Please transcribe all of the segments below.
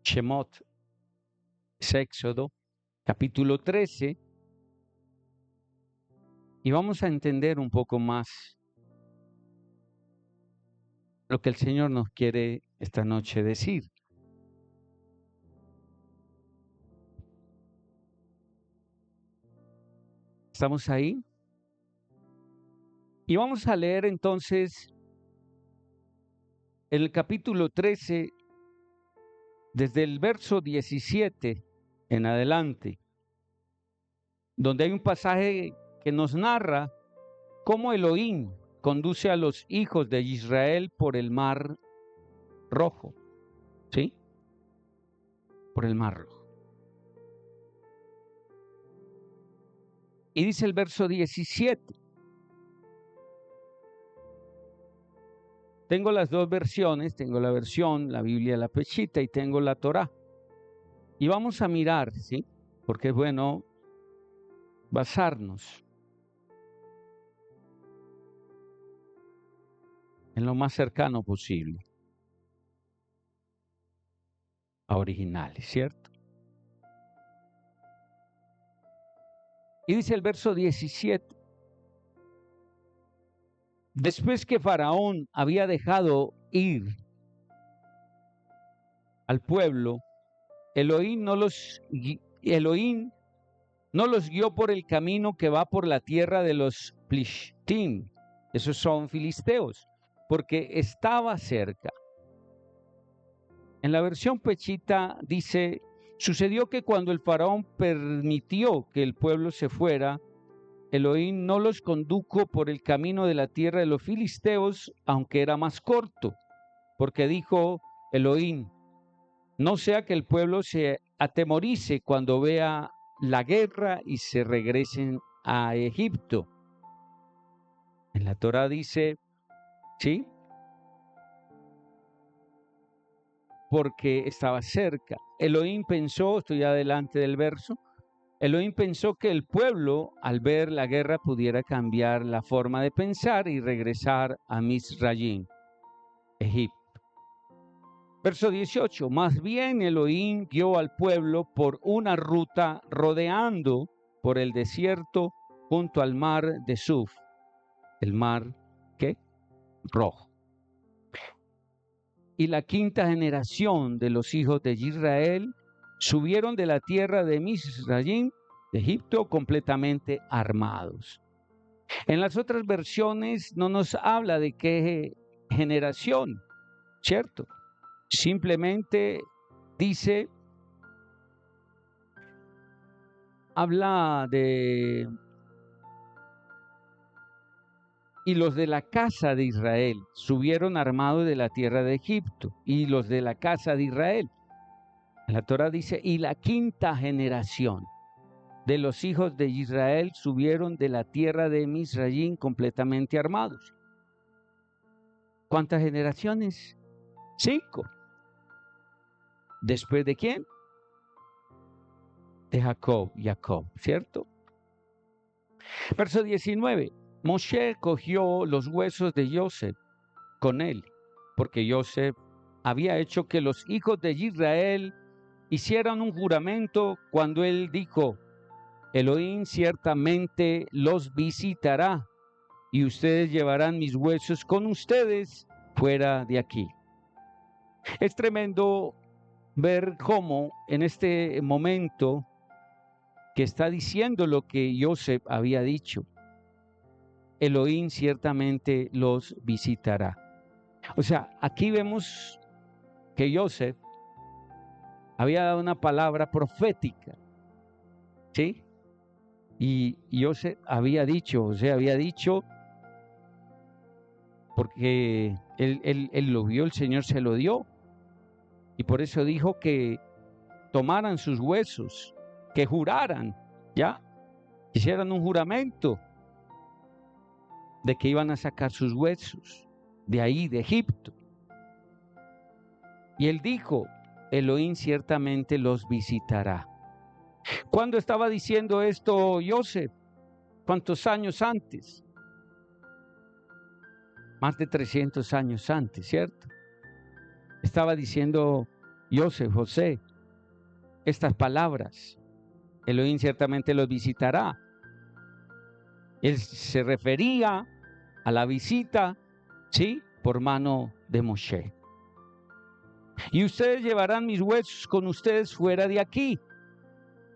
Shemot, es Éxodo, capítulo 13, y vamos a entender un poco más lo que el Señor nos quiere esta noche decir. ¿Estamos ahí? Y vamos a leer entonces el capítulo 13, desde el verso 17 en adelante, donde hay un pasaje que nos narra cómo Elohim conduce a los hijos de Israel por el mar rojo, ¿sí? Por el mar rojo. Y dice el verso 17. Tengo las dos versiones, tengo la versión, la Biblia la Peshita, y tengo la Torá. Y vamos a mirar, ¿sí? Porque es bueno basarnos en lo más cercano posible a originales, ¿cierto? Y dice el verso 17. Después que Faraón había dejado ir al pueblo, Elohim no los guió por el camino que va por la tierra de los Plishtim, esos son filisteos, porque estaba cerca. En la versión Peshita dice: sucedió que cuando el faraón permitió que el pueblo se fuera, Elohim no los condujo por el camino de la tierra de los filisteos, aunque era más corto, porque dijo Elohim: no sea que el pueblo se atemorice cuando vea la guerra y se regresen a Egipto. En la Torá dice, ¿sí? Porque estaba cerca. Elohim pensó, estoy adelante del verso, Elohim pensó que el pueblo, al ver la guerra, pudiera cambiar la forma de pensar y regresar a Misrayim, Egipto. Verso 18, más bien Elohim guió al pueblo por una ruta rodeando por el desierto junto al mar de Suf, el mar, ¿qué? Rojo. Y la quinta generación de los hijos de Israel subieron de la tierra de Misrayim, de Egipto, completamente armados. En las otras versiones no nos habla de qué generación, ¿cierto? Simplemente dice, habla de, y los de la casa de Israel subieron armados de la tierra de Egipto, y los de la casa de Israel. La Torá dice, y la quinta generación de los hijos de Israel subieron de la tierra de Misrayim completamente armados. ¿Cuántas generaciones? 5. ¿Después de quién? De Jacob, ¿cierto? Verso 19. Moshe cogió los huesos de Yosef con él, porque Yosef había hecho que los hijos de Israel hicieran un juramento cuando él dijo, Elohim ciertamente los visitará y ustedes llevarán mis huesos con ustedes fuera de aquí. Es tremendo ver cómo en este momento que está diciendo lo que Yosef había dicho, Elohim ciertamente los visitará. O sea, aquí vemos que Yosef había dado una palabra profética, ¿sí? Y Yosef había dicho, porque él lo vio, el Señor se lo dio, y por eso dijo que tomaran sus huesos, que juraran, ¿ya? Hicieran un juramento de que iban a sacar sus huesos de ahí, de Egipto. Y él dijo, Elohim ciertamente los visitará. ¿Cuándo estaba diciendo esto Yosef? ¿Cuántos años antes? Más de 300 años antes, ¿cierto? Estaba diciendo José, estas palabras. Elohim ciertamente los visitará. Él se refería a la visita, ¿sí?, por mano de Moshe. Y ustedes llevarán mis huesos con ustedes fuera de aquí.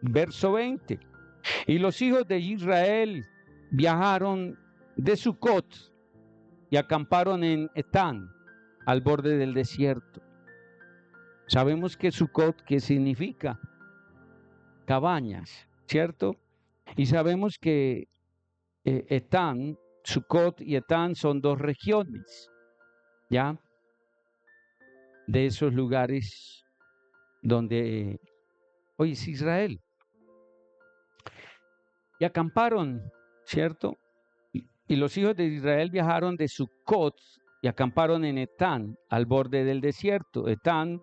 Verso 20. Y los hijos de Israel viajaron de Sucot y acamparon en Etán, al borde del desierto. Sabemos que Sucot, ¿qué significa? Cabañas, ¿cierto? Y sabemos que Etán, Sucot y Etán son dos regiones, ¿ya?, de esos lugares donde hoy es Israel. Y acamparon, ¿cierto? Y los hijos de Israel viajaron de Sucot y acamparon en Etán, al borde del desierto. Etán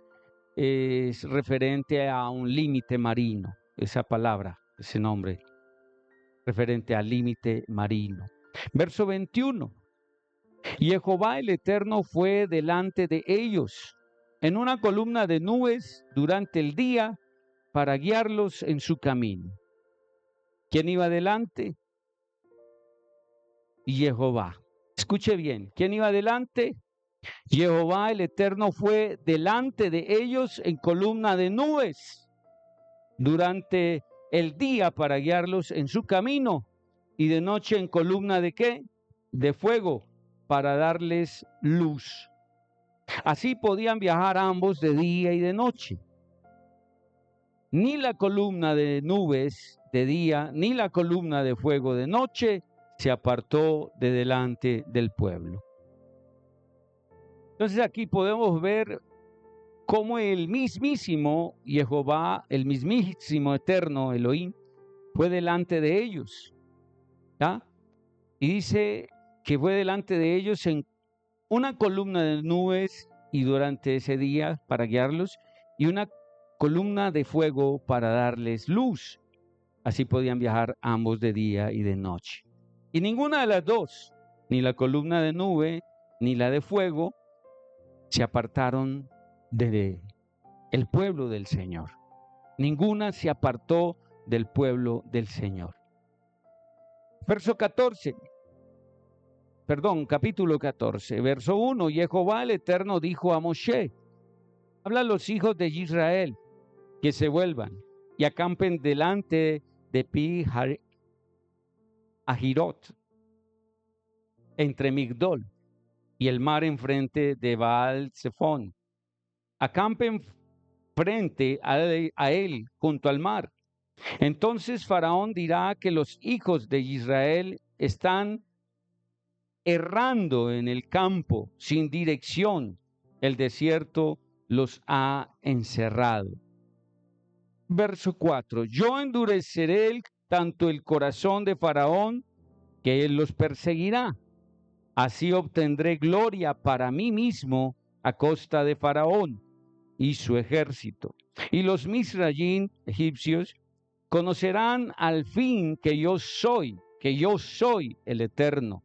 es referente a un límite marino, esa palabra, ese nombre, referente al límite marino. Verso 21. Y Jehová el Eterno fue delante de ellos en una columna de nubes durante el día para guiarlos en su camino. ¿Quién iba delante? Jehová. Escuche bien, ¿quién iba delante? Jehová el Eterno fue delante de ellos en columna de nubes durante el día para guiarlos en su camino, y de noche en columna de ¿qué? De fuego para darles luz. Así podían viajar ambos de día y de noche. Ni la columna de nubes de día, ni la columna de fuego de noche se apartó de delante del pueblo. Entonces aquí podemos ver cómo el mismísimo Jehová, el mismísimo eterno Elohim, fue delante de ellos, ¿ya? Y dice que fue delante de ellos en una columna de nubes y durante ese día para guiarlos, y una columna de fuego para darles luz. Así podían viajar ambos de día y de noche. Y ninguna de las dos, ni la columna de nube ni la de fuego, se apartaron del pueblo del Señor. Ninguna se apartó del pueblo del Señor. Capítulo 14, verso 1. Y Jehová el Eterno dijo a Moshe: habla a los hijos de Israel que se vuelvan y acampen delante de Pi Hahirot, entre Migdol y el mar enfrente de Baal Zephón. Acampen frente a él junto al mar. Entonces Faraón dirá que los hijos de Israel están errando en el campo sin dirección. El desierto los ha encerrado. Verso 4. Yo endureceré tanto el corazón de Faraón que él los perseguirá. Así obtendré gloria para mí mismo a costa de Faraón y su ejército. Y los Misrayim egipcios conocerán al fin que yo soy el Eterno,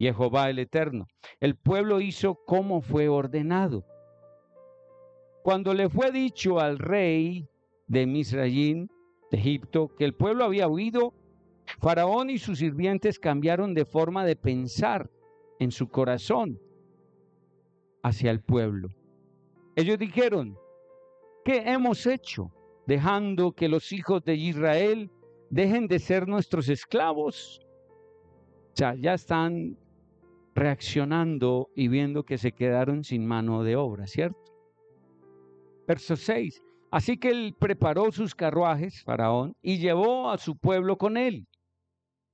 Jehová el Eterno. El pueblo hizo como fue ordenado. Cuando le fue dicho al rey de Misrayim, de Egipto, que el pueblo había huido, Faraón y sus sirvientes cambiaron de forma de pensar en su corazón hacia el pueblo. Ellos dijeron: ¿qué hemos hecho, dejando que los hijos de Israel dejen de ser nuestros esclavos? O sea, ya están reaccionando y viendo que se quedaron sin mano de obra, ¿cierto? Verso 6. Así que él preparó sus carruajes, Faraón, y llevó a su pueblo con él.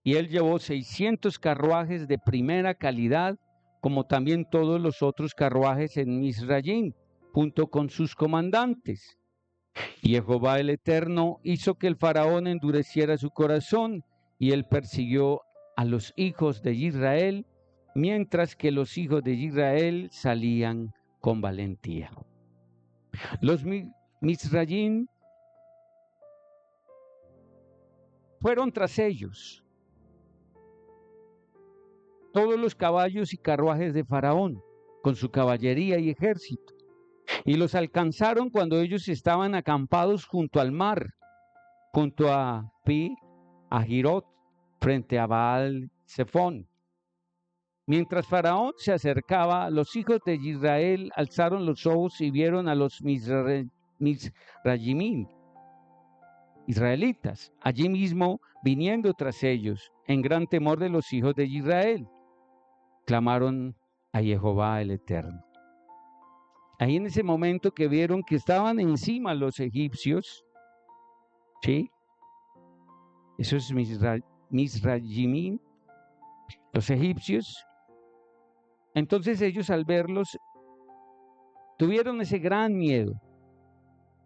Y él llevó 600 carruajes de primera calidad, como también todos los otros carruajes en Misrayim, junto con sus comandantes. Y Jehová el Eterno hizo que el Faraón endureciera su corazón, y él persiguió a los hijos de Israel, mientras que los hijos de Israel salían con valentía. Los Misrayim fueron tras ellos, todos los caballos y carruajes de Faraón, con su caballería y ejército. Y los alcanzaron cuando ellos estaban acampados junto al mar, junto a Pi, a Girot, frente a Baal Zephón. Mientras Faraón se acercaba, los hijos de Israel alzaron los ojos y vieron a los Misrayimim, israelitas, allí mismo viniendo tras ellos, en gran temor de los hijos de Israel. Clamaron a Jehová el Eterno. Ahí en ese momento que vieron que estaban encima los egipcios, ¿sí? Esos Misrayimim, los egipcios. Entonces ellos al verlos tuvieron ese gran miedo,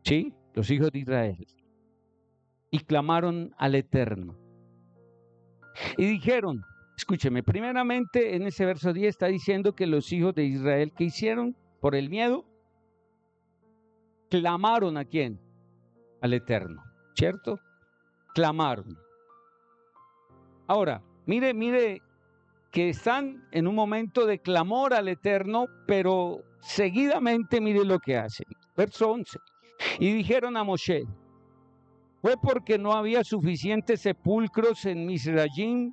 ¿sí? Los hijos de Israel. Y clamaron al Eterno. Y dijeron, escúcheme, primeramente en ese verso 10 está diciendo que los hijos de Israel, ¿qué hicieron? Por el miedo, clamaron ¿a quién? Al Eterno, ¿cierto? Clamaron. Ahora, mire que están en un momento de clamor al Eterno, pero seguidamente mire lo que hacen. Verso 11. Y dijeron a Moshe, ¿fue porque no había suficientes sepulcros en Misrayim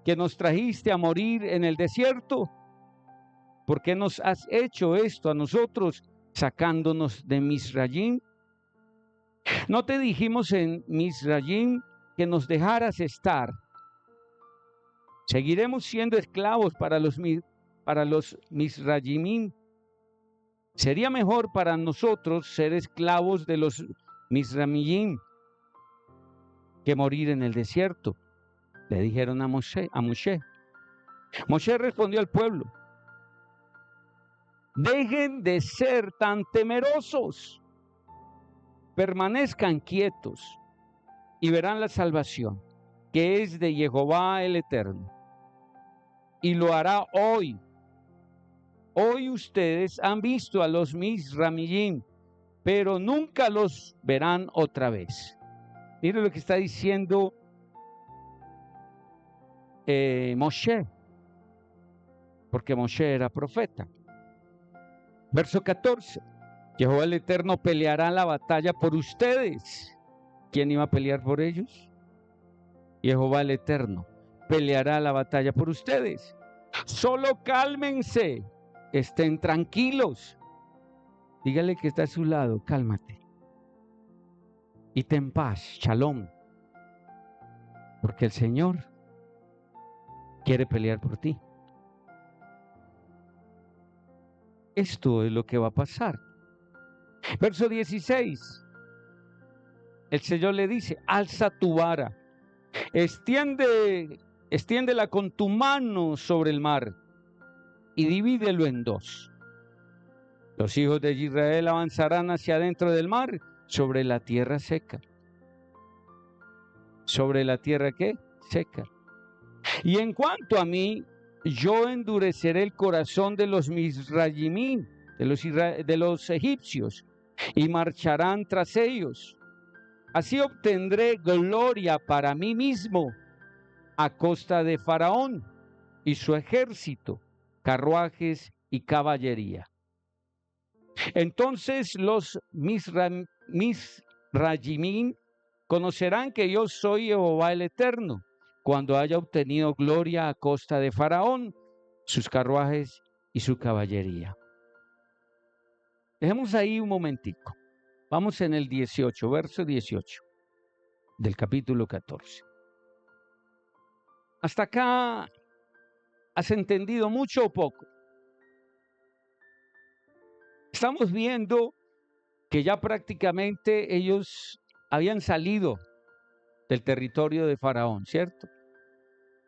que nos trajiste a morir en el desierto? ¿Por qué nos has hecho esto a nosotros, sacándonos de Misrayim? ¿No te dijimos en Misrayim que nos dejaras estar? ¿Seguiremos siendo esclavos para los Misrayimim? Sería mejor para nosotros ser esclavos de los Misrayimim que morir en el desierto, le dijeron a Moshe. Moshe respondió al pueblo, dejen de ser tan temerosos, permanezcan quietos y verán la salvación, que es de Jehová el Eterno. Y lo hará hoy. Hoy ustedes han visto a los Misrayimim, pero nunca los verán otra vez. Mire lo que está diciendo Moshe, porque Moshe era profeta. Verso 14. Jehová el Eterno peleará la batalla por ustedes. ¿Quién iba a pelear por ellos? Jehová el Eterno peleará la batalla por ustedes. Solo cálmense, estén tranquilos. Dígale que está a su lado, cálmate. Y ten paz, shalom. Porque el Señor quiere pelear por ti. Esto es lo que va a pasar. Verso 16. El Señor le dice, alza tu vara, extiéndela con tu mano sobre el mar y divídelo en dos. Los hijos de Israel avanzarán hacia adentro del mar sobre la tierra seca. ¿Sobre la tierra qué? Seca. Y en cuanto a mí, yo endureceré el corazón de los Misrayimim, de los egipcios, y marcharán tras ellos. Así obtendré gloria para mí mismo a costa de Faraón y su ejército, carruajes y caballería. Entonces los Misrayimim conocerán que yo soy Jehová el Eterno, cuando haya obtenido gloria a costa de Faraón, sus carruajes y su caballería. Dejemos ahí un momentico. Vamos en el 18, verso 18 del capítulo 14. ¿Hasta acá has entendido mucho o poco? Estamos viendo que ya prácticamente ellos habían salido del territorio de Faraón, ¿cierto?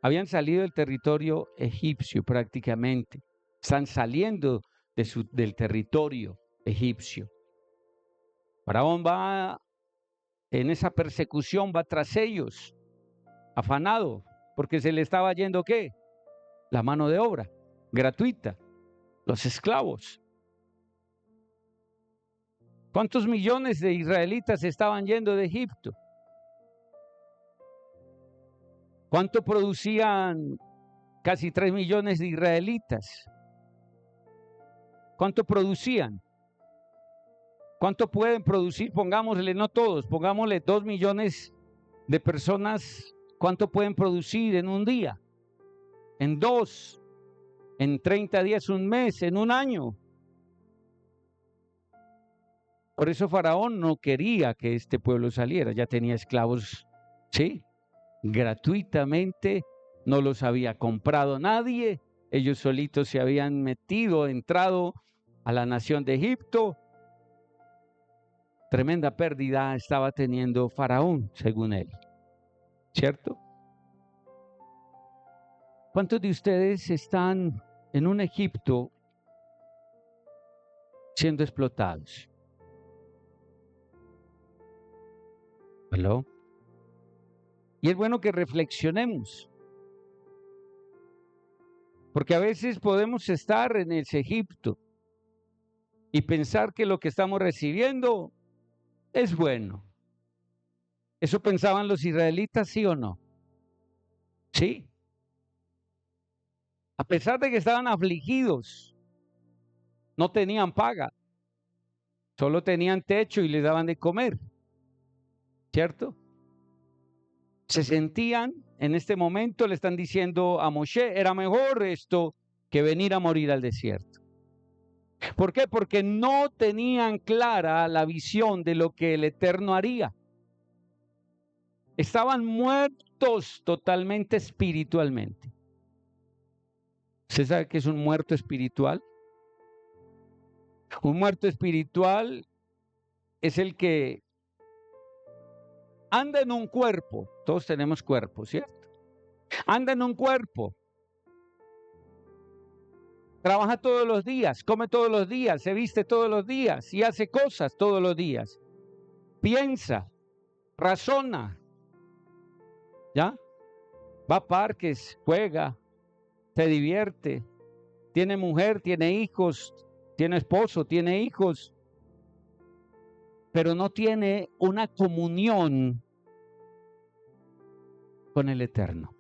Habían salido del territorio egipcio prácticamente. Están saliendo del territorio egipcio. Faraón va en esa persecución, va tras ellos, afanado, porque se le estaba yendo ¿qué? La mano de obra, gratuita, los esclavos. ¿Cuántos millones de israelitas estaban yendo de Egipto? ¿Cuánto producían casi 3 millones de israelitas? ¿Cuánto producían? ¿Cuánto pueden producir? Pongámosle, no todos, pongámosle 2 millones de personas. ¿Cuánto pueden producir en un día? En 2, en 30 días, un mes, en un año. Por eso Faraón no quería que este pueblo saliera, ya tenía esclavos, sí, gratuitamente, no los había comprado nadie, ellos solitos se habían metido, entrado a la nación de Egipto. Tremenda pérdida estaba teniendo Faraón, según él, ¿cierto? ¿Cuántos de ustedes están en un Egipto siendo explotados? ¿Aló? Y es bueno que reflexionemos, porque a veces podemos estar en ese Egipto y pensar que lo que estamos recibiendo es bueno. ¿Eso pensaban los israelitas, sí o no? Sí. A pesar de que estaban afligidos, no tenían paga, solo tenían techo y les daban de comer, ¿cierto? Se sentían, en este momento le están diciendo a Moshe, era mejor esto que venir a morir al desierto. ¿Por qué? Porque no tenían clara la visión de lo que el Eterno haría. Estaban muertos totalmente espiritualmente. ¿Usted sabe qué es un muerto espiritual? Un muerto espiritual es el que anda en un cuerpo. Todos tenemos cuerpo, ¿cierto? Anda en un cuerpo. Trabaja todos los días, come todos los días, se viste todos los días y hace cosas todos los días. Piensa, razona, ¿ya? Va a parques, juega, se divierte, tiene mujer, tiene hijos, tiene esposo, tiene hijos, pero no tiene una comunión con el Eterno.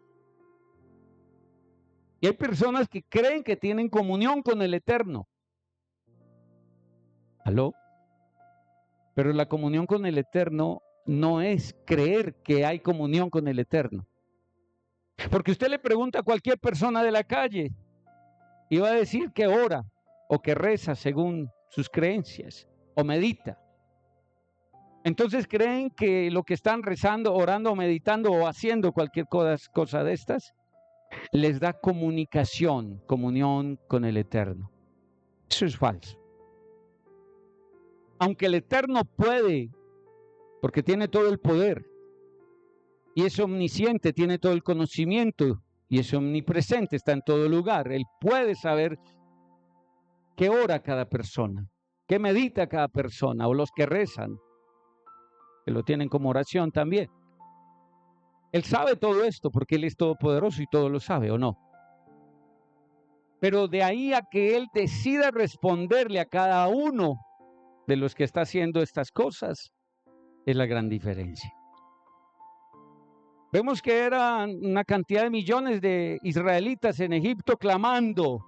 Y hay personas que creen que tienen comunión con el Eterno. ¿Aló? Pero la comunión con el Eterno no es creer que hay comunión con el Eterno. Porque usted le pregunta a cualquier persona de la calle y va a decir que ora o que reza según sus creencias o medita. Entonces creen que lo que están rezando, orando, meditando o haciendo cualquier cosa de estas les da comunión con el Eterno. Eso es falso. Aunque el Eterno puede, porque tiene todo el poder y es omnisciente, tiene todo el conocimiento y es omnipresente, está en todo lugar. Él puede saber qué ora cada persona, qué medita cada persona o los que rezan, que lo tienen como oración también. Él sabe todo esto porque Él es todopoderoso y todo lo sabe, ¿o no? Pero de ahí a que Él decida responderle a cada uno de los que está haciendo estas cosas, es la gran diferencia. Vemos que eran una cantidad de millones de israelitas en Egipto clamando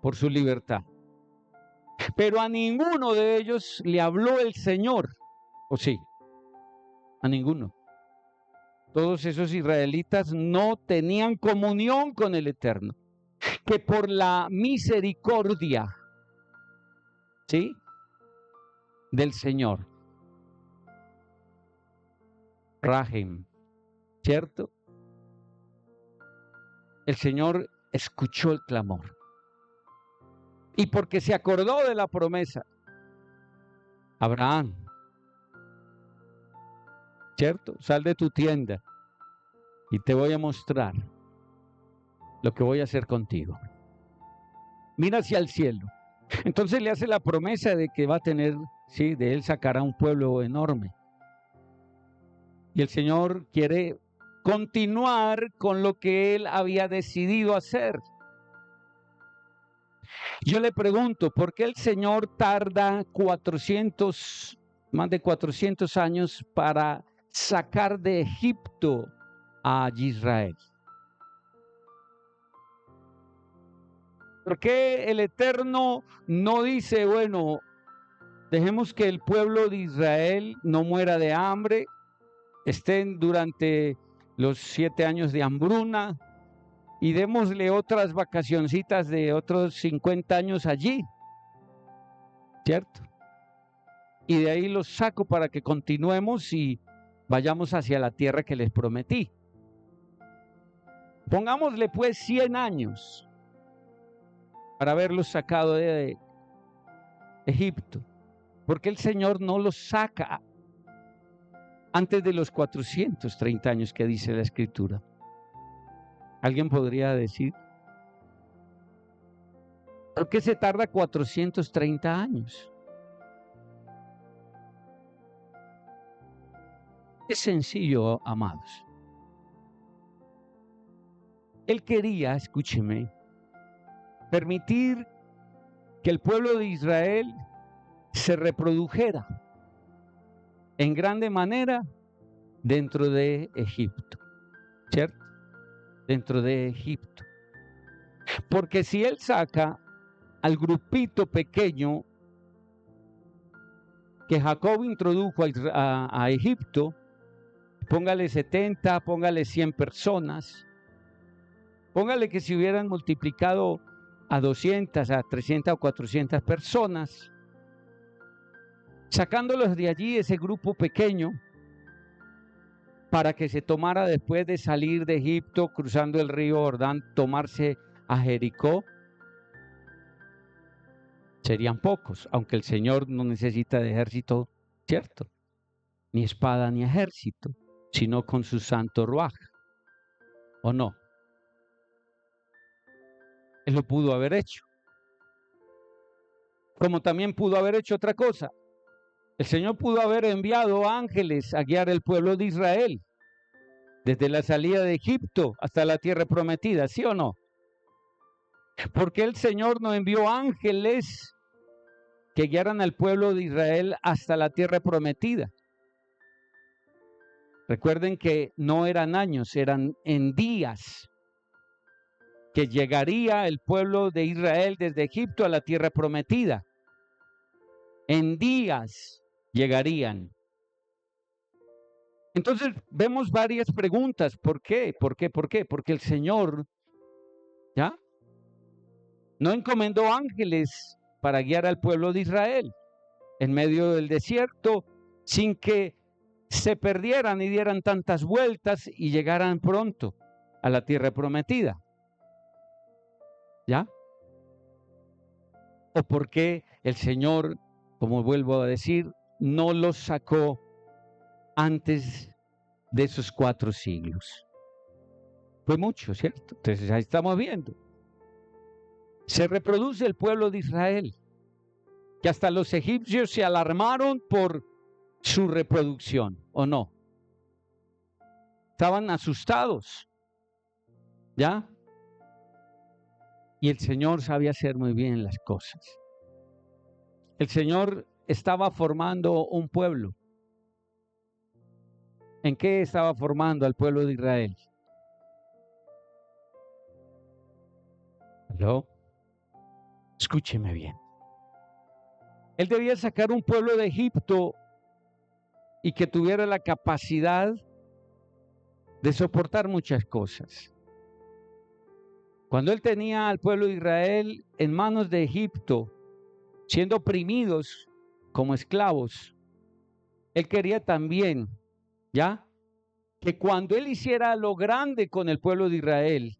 por su libertad. Pero a ninguno de ellos le habló el Señor, ¿o sí? A ninguno. Todos esos israelitas no tenían comunión con el Eterno. Que por la misericordia, ¿sí?, del Señor, Rahim, ¿cierto? El Señor escuchó el clamor. Y porque se acordó de la promesa, Abraham, ¿cierto? Sal de tu tienda y te voy a mostrar lo que voy a hacer contigo. Mira hacia el cielo. Entonces le hace la promesa de que va a tener, sí, de él sacará un pueblo enorme. Y el Señor quiere continuar con lo que él había decidido hacer. Yo le pregunto, ¿por qué el Señor tarda más de 400 años para sacar de Egipto a Israel? ¿Por qué el Eterno no dice, bueno, Dejemos que el pueblo de Israel no muera de hambre, estén durante los 7 años de hambruna y démosle otras vacacioncitas de otros 50 años allí, ¿cierto? Y de ahí los saco para que continuemos y vayamos hacia la tierra que les prometí. Pongámosle pues 100 años para haberlos sacado de Egipto, porque el Señor no los saca antes de los 430 años que dice la Escritura. ¿Alguien podría decir? ¿Por qué se tarda 430 años? Es sencillo, amados. Él quería, escúcheme, permitir que el pueblo de Israel se reprodujera en grande manera dentro de Egipto, ¿cierto? Dentro de Egipto. Porque si él saca al grupito pequeño que Jacob introdujo a Egipto, póngale 70, póngale 100 personas, póngale que se hubieran multiplicado a 200, a 300 o 400 personas, sacándolos de allí, ese grupo pequeño, para que se tomara después de salir de Egipto, cruzando el río Jordán, tomarse a Jericó, serían pocos, aunque el Señor no necesita de ejército, ¿cierto? Ni espada ni ejército, sino con su santo ruaj, ¿o no? Él lo pudo haber hecho. Como también pudo haber hecho otra cosa. El Señor pudo haber enviado ángeles a guiar el pueblo de Israel desde la salida de Egipto hasta la tierra prometida, ¿sí o no? Porque el Señor no envió ángeles que guiaran al pueblo de Israel hasta la tierra prometida. Recuerden que no eran años, eran en días que llegaría el pueblo de Israel desde Egipto a la tierra prometida. En días llegarían. Entonces vemos varias preguntas. ¿Por qué? ¿Por qué? ¿Por qué? Porque el Señor, ¿ya?, no encomendó ángeles para guiar al pueblo de Israel en medio del desierto sin que se perdieran y dieran tantas vueltas y llegaran pronto a la tierra prometida. ¿Ya? ¿O por qué el Señor, como vuelvo a decir, no los sacó antes de esos 4 siglos? Fue mucho, ¿cierto? Entonces ahí estamos viendo. Se reproduce el pueblo de Israel, que hasta los egipcios se alarmaron por su reproducción, ¿o no? Estaban asustados, ¿ya? Y el Señor sabía hacer muy bien las cosas. El Señor estaba formando un pueblo. ¿En qué estaba formando al pueblo de Israel? ¿Aló? Escúcheme bien. Él debía sacar un pueblo de Egipto y que tuviera la capacidad de soportar muchas cosas. Cuando él tenía al pueblo de Israel en manos de Egipto, siendo oprimidos como esclavos, él quería también, ¿ya?, que cuando él hiciera lo grande con el pueblo de Israel,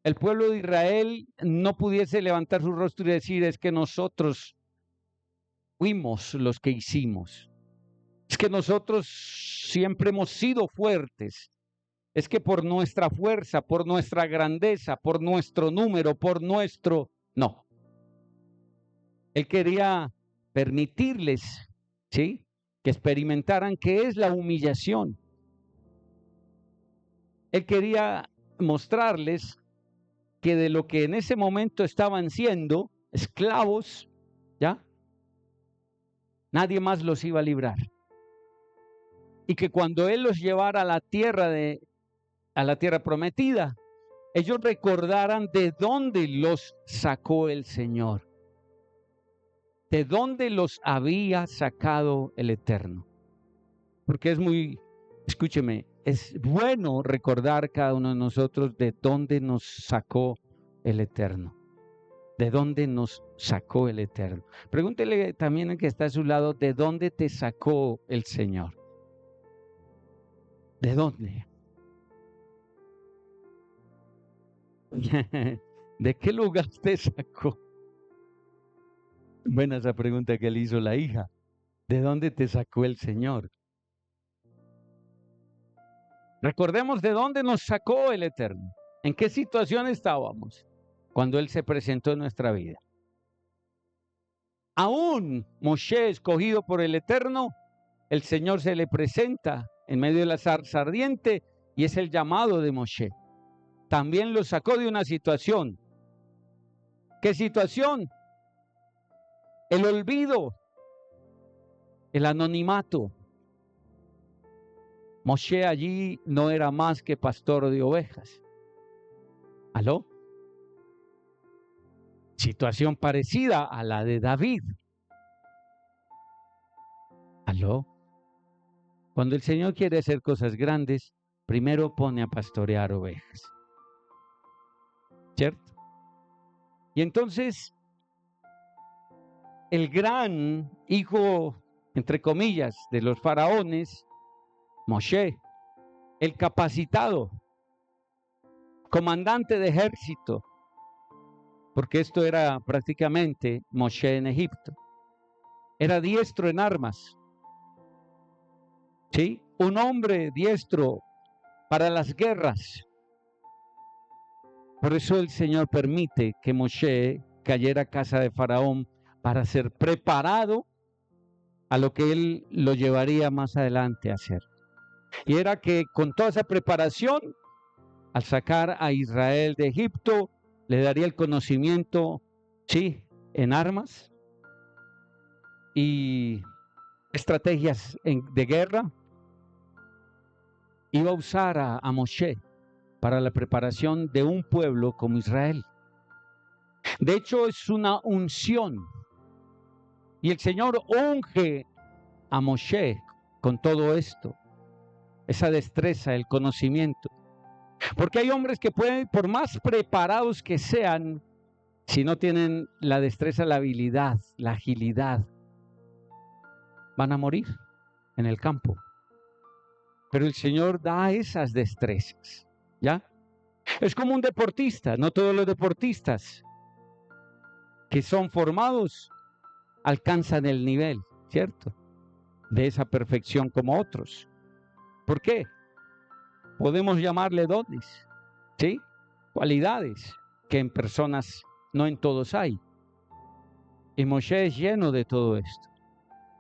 el pueblo de Israel no pudiese levantar su rostro y decir: es que nosotros fuimos los que hicimos, es que nosotros siempre hemos sido fuertes, es que por nuestra fuerza, por nuestra grandeza, por nuestro número, por nuestro... No. Él quería permitirles, ¿sí?, que experimentaran qué es la humillación. Él quería mostrarles que de lo que en ese momento estaban siendo esclavos, ¿ya?, nadie más los iba a librar. Y que cuando Él los llevara a la tierra prometida, ellos recordaran de dónde los sacó el Señor. ¿De dónde los había sacado el Eterno? Porque escúcheme, es bueno recordar cada uno de nosotros de dónde nos sacó el Eterno. ¿De dónde nos sacó el Eterno? Pregúntele también al que está a su lado, ¿de dónde te sacó el Señor? ¿De dónde? ¿De qué lugar te sacó? Buena esa pregunta que le hizo la hija. ¿De dónde te sacó el Señor? Recordemos de dónde nos sacó el Eterno. ¿En qué situación estábamos cuando Él se presentó en nuestra vida? Aún Moshe, escogido por el Eterno, el Señor se le presenta en medio de la zarza ardiente y es el llamado de Moshe. También lo sacó de una situación. ¿Qué situación? El olvido, el anonimato. Moshe allí no era más que pastor de ovejas. ¿Aló? Situación parecida a la de David. ¿Aló? Cuando el Señor quiere hacer cosas grandes, primero pone a pastorear ovejas. ¿Cierto? Y entonces, el gran hijo, entre comillas, de los faraones, Moshe, el capacitado, comandante de ejército, porque esto era prácticamente Moshe en Egipto, era diestro en armas, ¿sí? Un hombre diestro para las guerras. Por eso el Señor permite que Moshe cayera a casa de Faraón para ser preparado a lo que él lo llevaría más adelante a hacer. Y era que con toda esa preparación, al sacar a Israel de Egipto, le daría el conocimiento, sí, en armas y estrategias de guerra. Iba a usar a Moshe para la preparación de un pueblo como Israel. De hecho, es una unción. Y el Señor unge a Moshe con todo esto, esa destreza, el conocimiento. Porque hay hombres que pueden, por más preparados que sean, si no tienen la destreza, la habilidad, la agilidad, van a morir en el campo. Pero el Señor da esas destrezas, ¿ya? Es como un deportista. No todos los deportistas que son formados alcanzan el nivel, ¿cierto?, de esa perfección como otros. ¿Por qué? Podemos llamarle dones, ¿sí? Cualidades que en personas, no en todos hay. Y Moshe es lleno de todo esto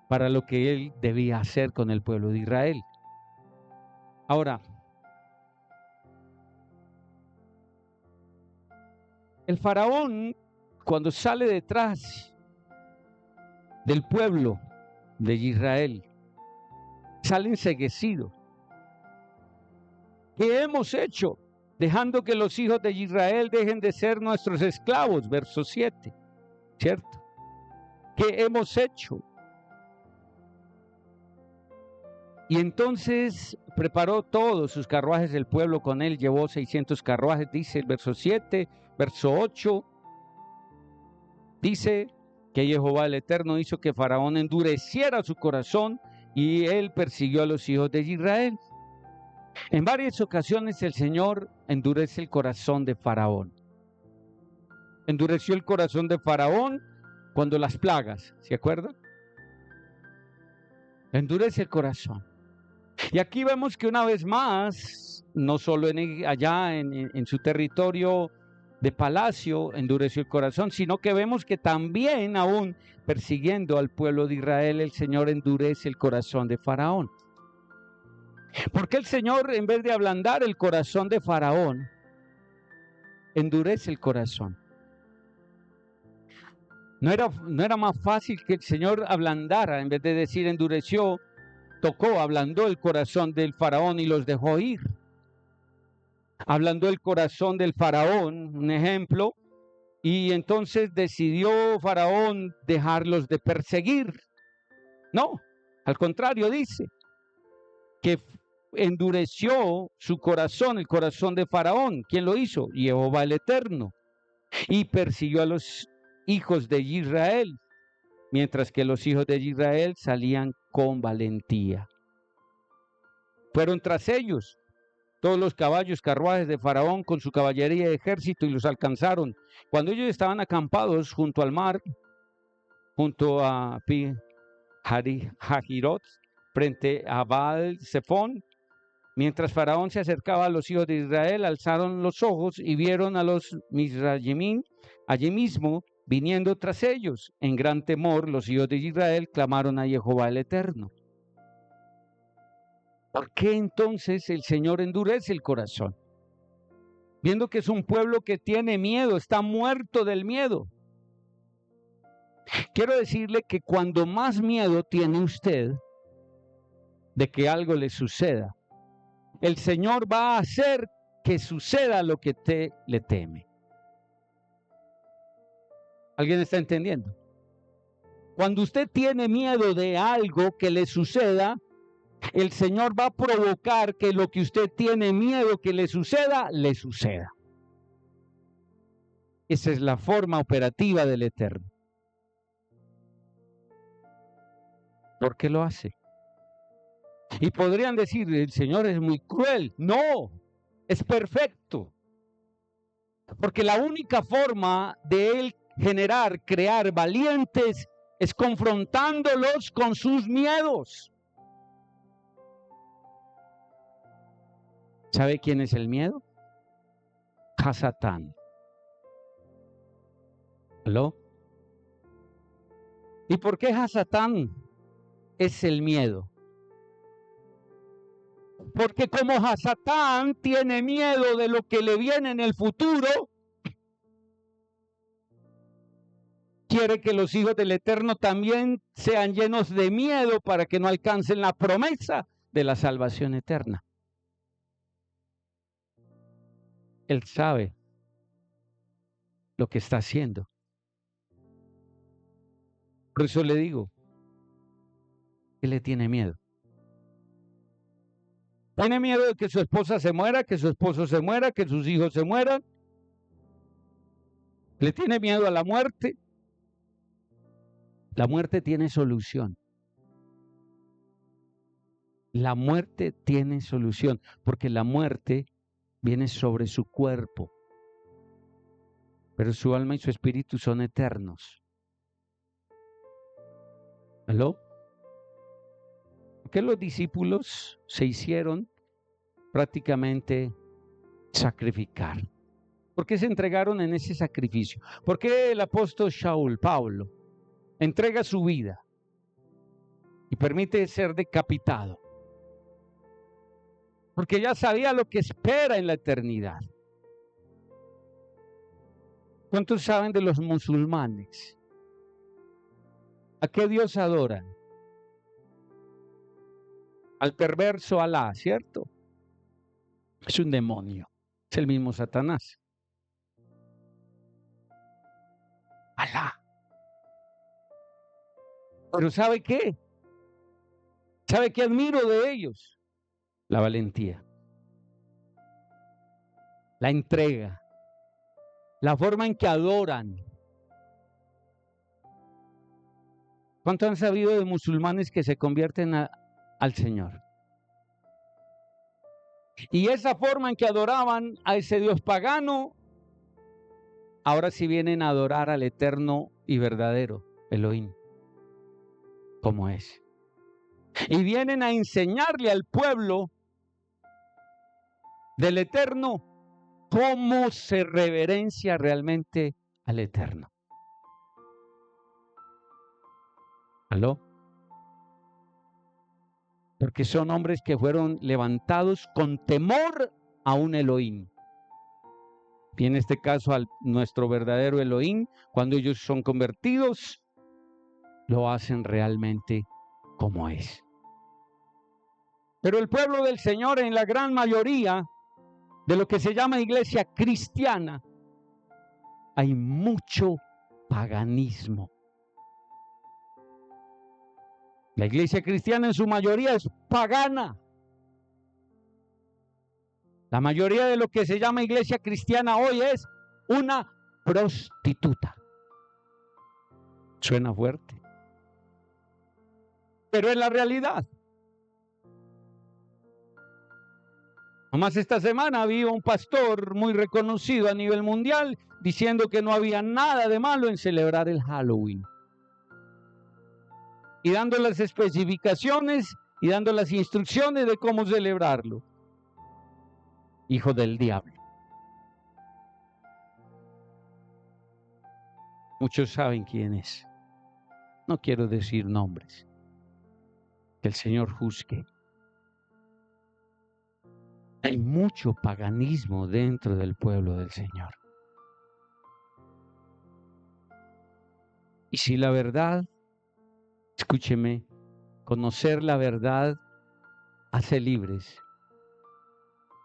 para lo que él debía hacer con el pueblo de Israel. Ahora, el faraón, cuando sale detrás del pueblo de Israel, sale enceguecido. ¿Qué hemos hecho? Dejando que los hijos de Israel dejen de ser nuestros esclavos, verso 7, ¿cierto? ¿Qué hemos hecho? Y entonces preparó todos sus carruajes, el pueblo con él llevó 600 carruajes, dice el verso 7, verso 8, dice que Jehová el Eterno hizo que Faraón endureciera su corazón y él persiguió a los hijos de Israel. En varias ocasiones el Señor endurece el corazón de Faraón. Endureció el corazón de Faraón cuando las plagas, ¿se acuerdan? Endurece el corazón. Y aquí vemos que una vez más, no solo allá en su territorio de palacio endureció el corazón, sino que vemos que también aún persiguiendo al pueblo de Israel, el Señor endurece el corazón de Faraón. Porque el Señor, en vez de ablandar el corazón de Faraón, endurece el corazón. No era más fácil que el Señor ablandara, en vez de decir endureció, tocó, ablandó el corazón del Faraón y los dejó ir. Ablandó el corazón del Faraón, un ejemplo, y entonces decidió Faraón dejarlos de perseguir. No, al contrario, dice que endureció su corazón, el corazón de Faraón. ¿Quién lo hizo? Jehová el Eterno. Y persiguió a los hijos de Israel, mientras que los hijos de Israel salían con valentía. Fueron tras ellos todos los caballos, carruajes de Faraón con su caballería y ejército, y los alcanzaron. Cuando ellos estaban acampados junto al mar, junto a Pi-Hahirot, frente a Baal-Zephón, mientras Faraón se acercaba a los hijos de Israel, alzaron los ojos y vieron a los Misrayimín allí mismo, viniendo tras ellos. En gran temor, los hijos de Israel clamaron a Jehová el Eterno. ¿Por qué entonces el Señor endurece el corazón? Viendo que es un pueblo que tiene miedo, está muerto del miedo. Quiero decirle que cuando más miedo tiene usted de que algo le suceda, el Señor va a hacer que suceda lo que usted le teme. ¿Alguien está entendiendo? Cuando usted tiene miedo de algo que le suceda, el Señor va a provocar que lo que usted tiene miedo que le suceda, le suceda. Esa es la forma operativa del Eterno. ¿Por qué lo hace? Y podrían decir, el Señor es muy cruel. No, es perfecto. Porque la única forma de Él generar, crear valientes es confrontándolos con sus miedos. ¿Sabe quién es el miedo? Hasatán. ¿Aló? ¿Y por qué Hasatán es el miedo? Porque como Hasatán tiene miedo de lo que le viene en el futuro, quiere que los hijos del Eterno también sean llenos de miedo para que no alcancen la promesa de la salvación eterna. Él sabe lo que está haciendo. Por eso le digo, él le tiene miedo. Tiene miedo de que su esposa se muera, que su esposo se muera, que sus hijos se mueran. Le tiene miedo a la muerte. La muerte tiene solución. La muerte tiene solución, porque la muerte viene sobre su cuerpo, pero su alma y su espíritu son eternos. ¿Aló? ¿Por qué los discípulos se hicieron prácticamente sacrificar? ¿Por qué se entregaron en ese sacrificio? ¿Por qué el apóstol Pablo, entrega su vida y permite ser decapitado? Porque ya sabía lo que espera en la eternidad. ¿Cuántos saben de los musulmanes? ¿A qué Dios adoran? Al perverso Alá, ¿cierto? Es un demonio, es el mismo Satanás. Alá. Pero ¿sabe qué? ¿Sabe qué admiro de ellos? La valentía, la entrega, la forma en que adoran. ¿Cuánto han sabido de musulmanes que se convierten al Señor? Y esa forma en que adoraban a ese Dios pagano, ahora sí vienen a adorar al eterno y verdadero Elohim, como es. Y vienen a enseñarle al pueblo del Eterno cómo se reverencia realmente al Eterno. ¿Aló? Porque son hombres que fueron levantados con temor a un Elohim. Y en este caso a nuestro verdadero Elohim, cuando ellos son convertidos, lo hacen realmente como es. Pero el pueblo del Señor, en la gran mayoría de lo que se llama iglesia cristiana, hay mucho paganismo. La iglesia cristiana en su mayoría es pagana. La mayoría de lo que se llama iglesia cristiana hoy es una prostituta. Suena fuerte, pero es la realidad. Nomás esta semana había un pastor muy reconocido a nivel mundial diciendo que no había nada de malo en celebrar el Halloween. Y dando las especificaciones y dando las instrucciones de cómo celebrarlo. Hijo del diablo. Muchos saben quién es. No quiero decir nombres. Que el Señor juzgue. Hay mucho paganismo dentro del pueblo del Señor. Y si la verdad, escúcheme, conocer la verdad hace libres.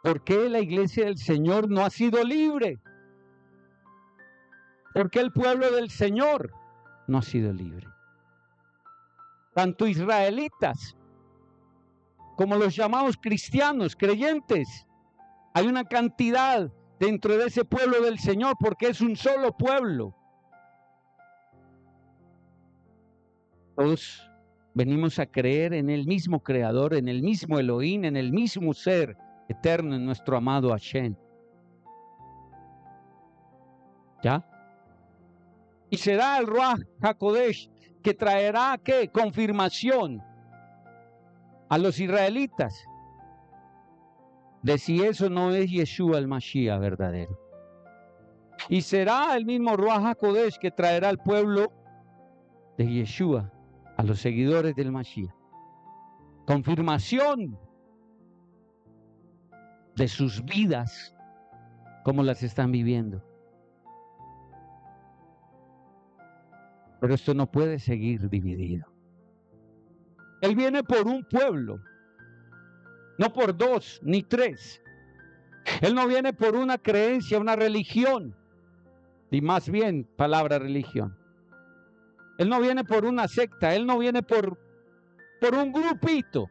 ¿Por qué la iglesia del Señor no ha sido libre? ¿Por qué el pueblo del Señor no ha sido libre? Tanto israelitas como los llamados cristianos, creyentes, hay una cantidad dentro de ese pueblo del Señor porque es un solo pueblo. Todos venimos a creer en el mismo Creador, en el mismo Elohim, en el mismo ser eterno, en nuestro amado Hashem. ¿Ya? Y será el Ruach HaKodesh que traerá, ¿qué? Confirmación a los israelitas de si eso no es Yeshua el Mashiach verdadero. Y será el mismo Ruach HaKodesh que traerá al pueblo de Yeshua, a los seguidores del Mashiach, confirmación de sus vidas, como las están viviendo. Pero esto no puede seguir dividido. Él viene por un pueblo, no por dos ni tres. Él no viene por una creencia, una religión, y más bien palabra religión. Él no viene por una secta, Él no viene por un grupito.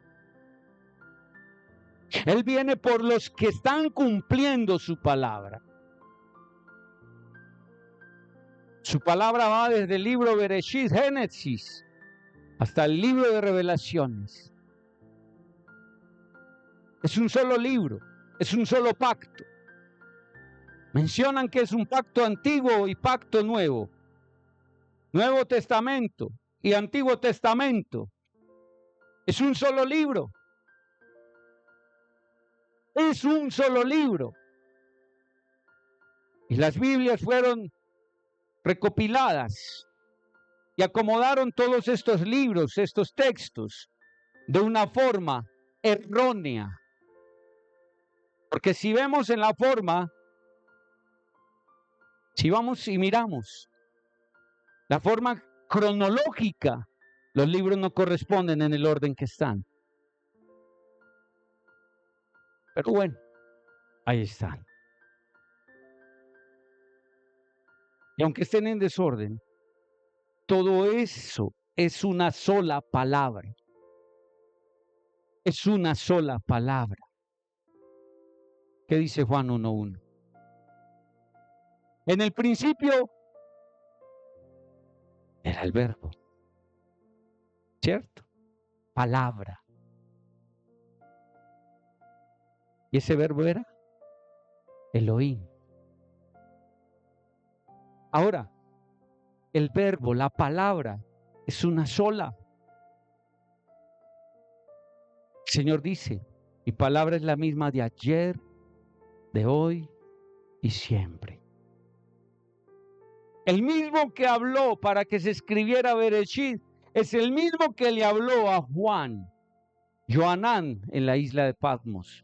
Él viene por los que están cumpliendo su palabra. Su palabra va desde el libro Bereshit, Génesis, hasta el libro de Revelaciones. Es un solo libro, es un solo pacto. Mencionan que es un pacto antiguo y pacto nuevo. Nuevo Testamento y Antiguo Testamento. Es un solo libro. Es un solo libro. Y las Biblias fueron recopiladas y acomodaron todos estos libros, estos textos, de una forma errónea. Porque si vemos en la forma, si vamos y miramos la forma cronológica, los libros no corresponden en el orden que están. Pero bueno, ahí están. Y aunque estén en desorden, todo eso es una sola palabra. Es una sola palabra. ¿Qué dice Juan 1:1? En el principio era el verbo. ¿Cierto? Palabra. Y ese verbo era Elohim. Ahora, el verbo, la palabra, es una sola. El Señor dice, mi palabra es la misma de ayer, de hoy y siempre. El mismo que habló para que se escribiera Bereshit es el mismo que le habló a Juan, Johanán, en la isla de Patmos,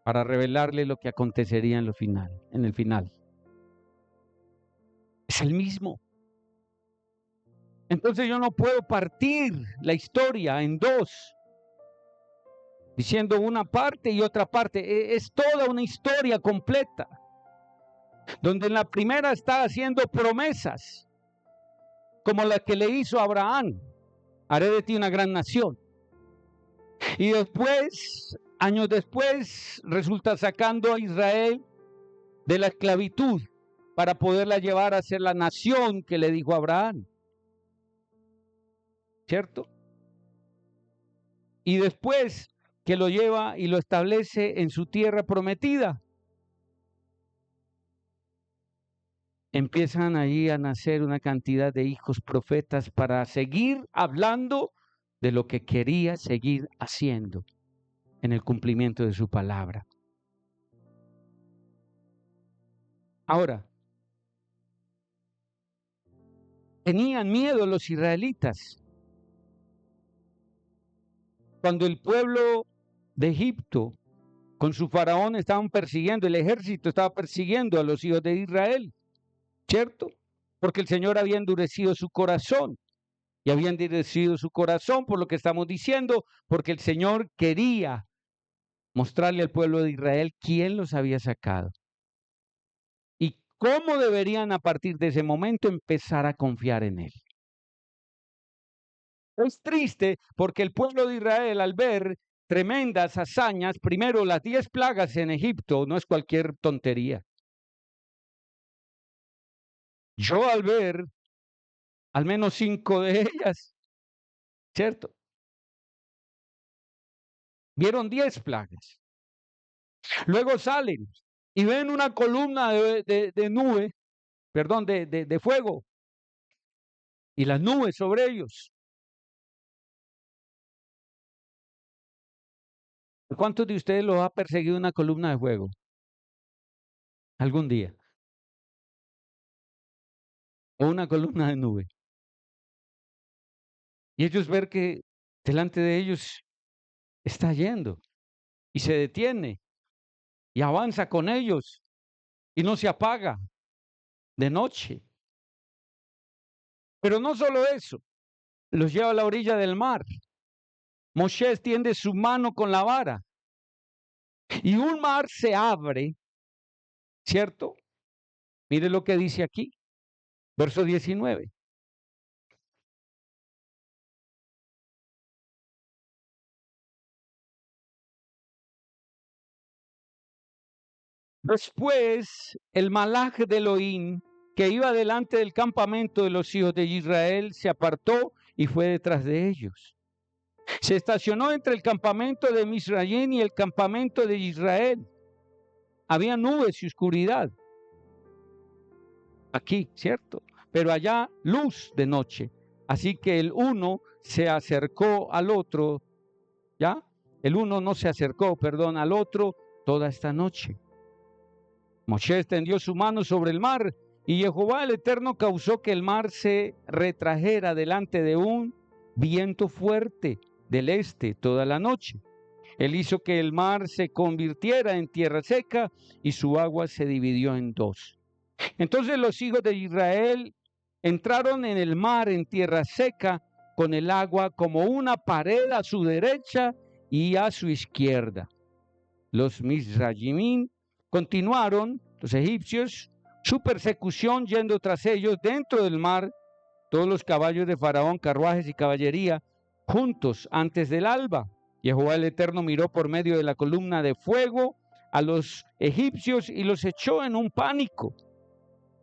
para revelarle lo que acontecería en el final. Es el mismo. Entonces yo no puedo partir la historia en dos, diciendo una parte y otra parte. Es toda una historia completa. donde en la primera está haciendo promesas, como la que le hizo a Abraham: haré de ti una gran nación. Y después, años después, resulta sacando a Israel de la esclavitud para poderla llevar a ser la nación que le dijo a Abraham, ¿cierto? Y después que lo lleva y lo establece en su tierra prometida, empiezan allí a nacer una cantidad de hijos profetas para seguir hablando de lo que quería seguir haciendo en el cumplimiento de su palabra. Ahora, tenían miedo los israelitas. Cuando el pueblo de Egipto con su faraón estaban persiguiendo, el ejército estaba persiguiendo a los hijos de Israel, ¿cierto? Porque el Señor había endurecido su corazón. Y había endurecido su corazón por lo que estamos diciendo, porque el Señor quería mostrarle al pueblo de Israel quién los había sacado y cómo deberían a partir de ese momento empezar a confiar en Él. Es triste porque el pueblo de Israel, al ver tremendas hazañas, primero las 10 plagas en Egipto, no es cualquier tontería. Yo al ver al menos 5 de ellas, ¿cierto? Vieron 10 plagas. Luego salen y ven una columna de nube, perdón, de fuego, y las nubes sobre ellos. ¿Cuántos de ustedes los ha perseguido una columna de fuego algún día? O una columna de nube. Y ellos ver que delante de ellos está yendo y se detiene y avanza con ellos y no se apaga de noche. Pero no solo eso, los lleva a la orilla del mar. Moshe extiende su mano con la vara y un mar se abre, ¿cierto? Mire lo que dice aquí, verso 19. Después el malaj de Elohim, que iba delante del campamento de los hijos de Israel, se apartó y fue detrás de ellos. Se estacionó entre el campamento de Misraim y el campamento de Israel. Había nubes y oscuridad aquí, ¿cierto? Pero allá luz de noche. Así que el uno se acercó al otro, ¿ya? El uno no se acercó, perdón, al otro toda esta noche. Moshe extendió su mano sobre el mar y Jehová el Eterno causó que el mar se retrajera delante de un viento fuerte del este toda la noche. Él hizo que el mar se convirtiera en tierra seca y su agua se dividió en dos. Entonces los hijos de Israel entraron en el mar en tierra seca con el agua como una pared a su derecha y a su izquierda. Los Misrayimín continuaron, los egipcios, su persecución yendo tras ellos dentro del mar, todos los caballos de Faraón, carruajes y caballería, juntos antes del alba. Jehová el Eterno miró por medio de la columna de fuego a los egipcios y los echó en un pánico.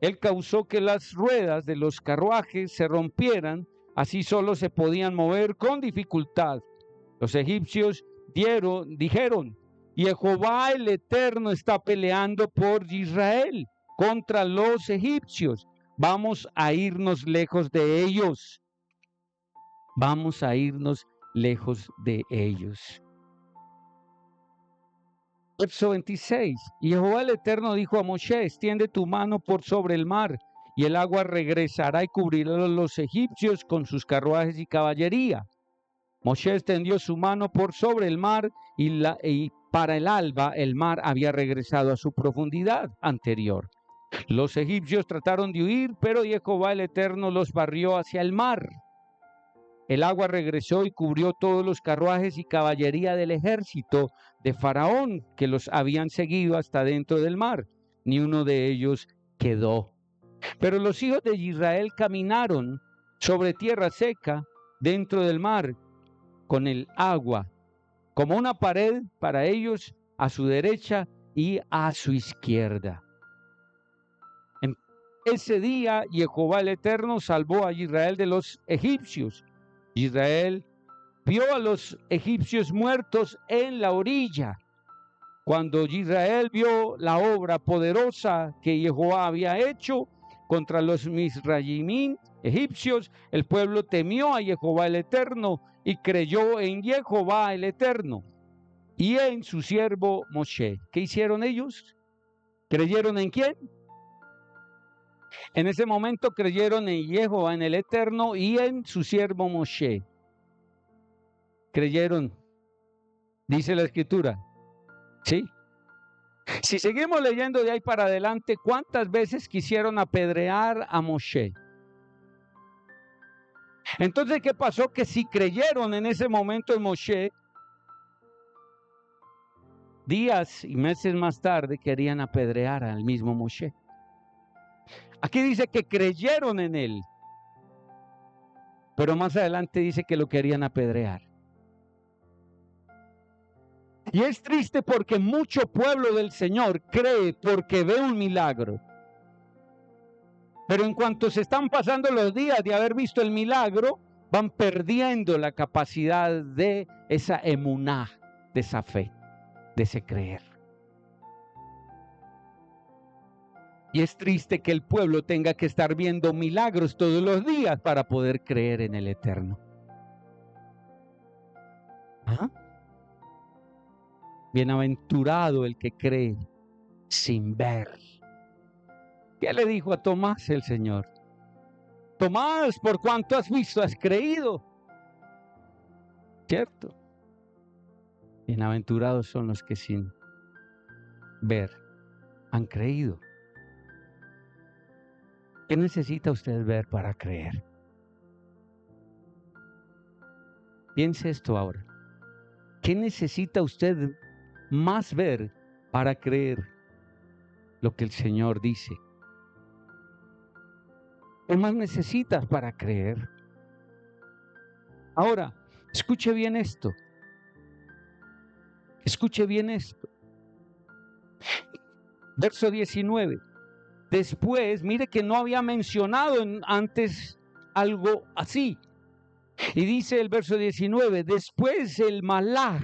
Él causó que las ruedas de los carruajes se rompieran, así solo se podían mover con dificultad. Los egipcios dijeron, Jehová el Eterno está peleando por Israel contra los egipcios. Vamos a irnos lejos de ellos. Vamos a irnos lejos de ellos. Verso 26. Y Jehová el Eterno dijo a Moshe, extiende tu mano por sobre el mar, y el agua regresará y cubrirá a los egipcios con sus carruajes y caballería. Moshe extendió su mano por sobre el mar, y para el alba el mar había regresado a su profundidad anterior. Los egipcios trataron de huir, pero Jehová el Eterno los barrió hacia el mar. El agua regresó y cubrió todos los carruajes y caballería del ejército de Faraón que los habían seguido hasta dentro del mar. Ni uno de ellos quedó. Pero los hijos de Israel caminaron sobre tierra seca dentro del mar con el agua, como una pared para ellos a su derecha y a su izquierda. En ese día Jehová el Eterno salvó a Israel de los egipcios. Israel vio a los egipcios muertos en la orilla. Cuando Israel vio la obra poderosa que Jehová había hecho contra los misrayimín egipcios, el pueblo temió a Jehová el Eterno y creyó en Jehová el Eterno y en su siervo Moshe. ¿Qué hicieron ellos? ¿Creyeron en quién? En ese momento creyeron en Jehová, en el Eterno y en su siervo Moshe. Creyeron, dice la Escritura. ¿Sí? Si seguimos leyendo de ahí para adelante, ¿cuántas veces quisieron apedrear a Moshe? Entonces, ¿qué pasó? Que si creyeron en ese momento en Moshe, días y meses más tarde querían apedrear al mismo Moshe. Aquí dice que creyeron en él, pero más adelante dice que lo querían apedrear. Y es triste porque mucho pueblo del Señor cree porque ve un milagro. Pero en cuanto se están pasando los días de haber visto el milagro, van perdiendo la capacidad de esa emuná, de esa fe, de ese creer. Y es triste que el pueblo tenga que estar viendo milagros todos los días para poder creer en el Eterno. ¿Ah? Bienaventurado el que cree sin ver. ¿Qué le dijo a Tomás el Señor? Tomás, por cuanto has visto, has creído. ¿Cierto? Bienaventurados son los que sin ver han creído. ¿Qué necesita usted ver para creer? Piense esto ahora. ¿Qué necesita usted más ver para creer lo que el Señor dice? ¿Qué más necesitas para creer? Ahora, escuche bien esto. Escuche bien esto. Verso 19. Después, mire que no había mencionado antes algo así. Y dice el verso 19, después el malaj.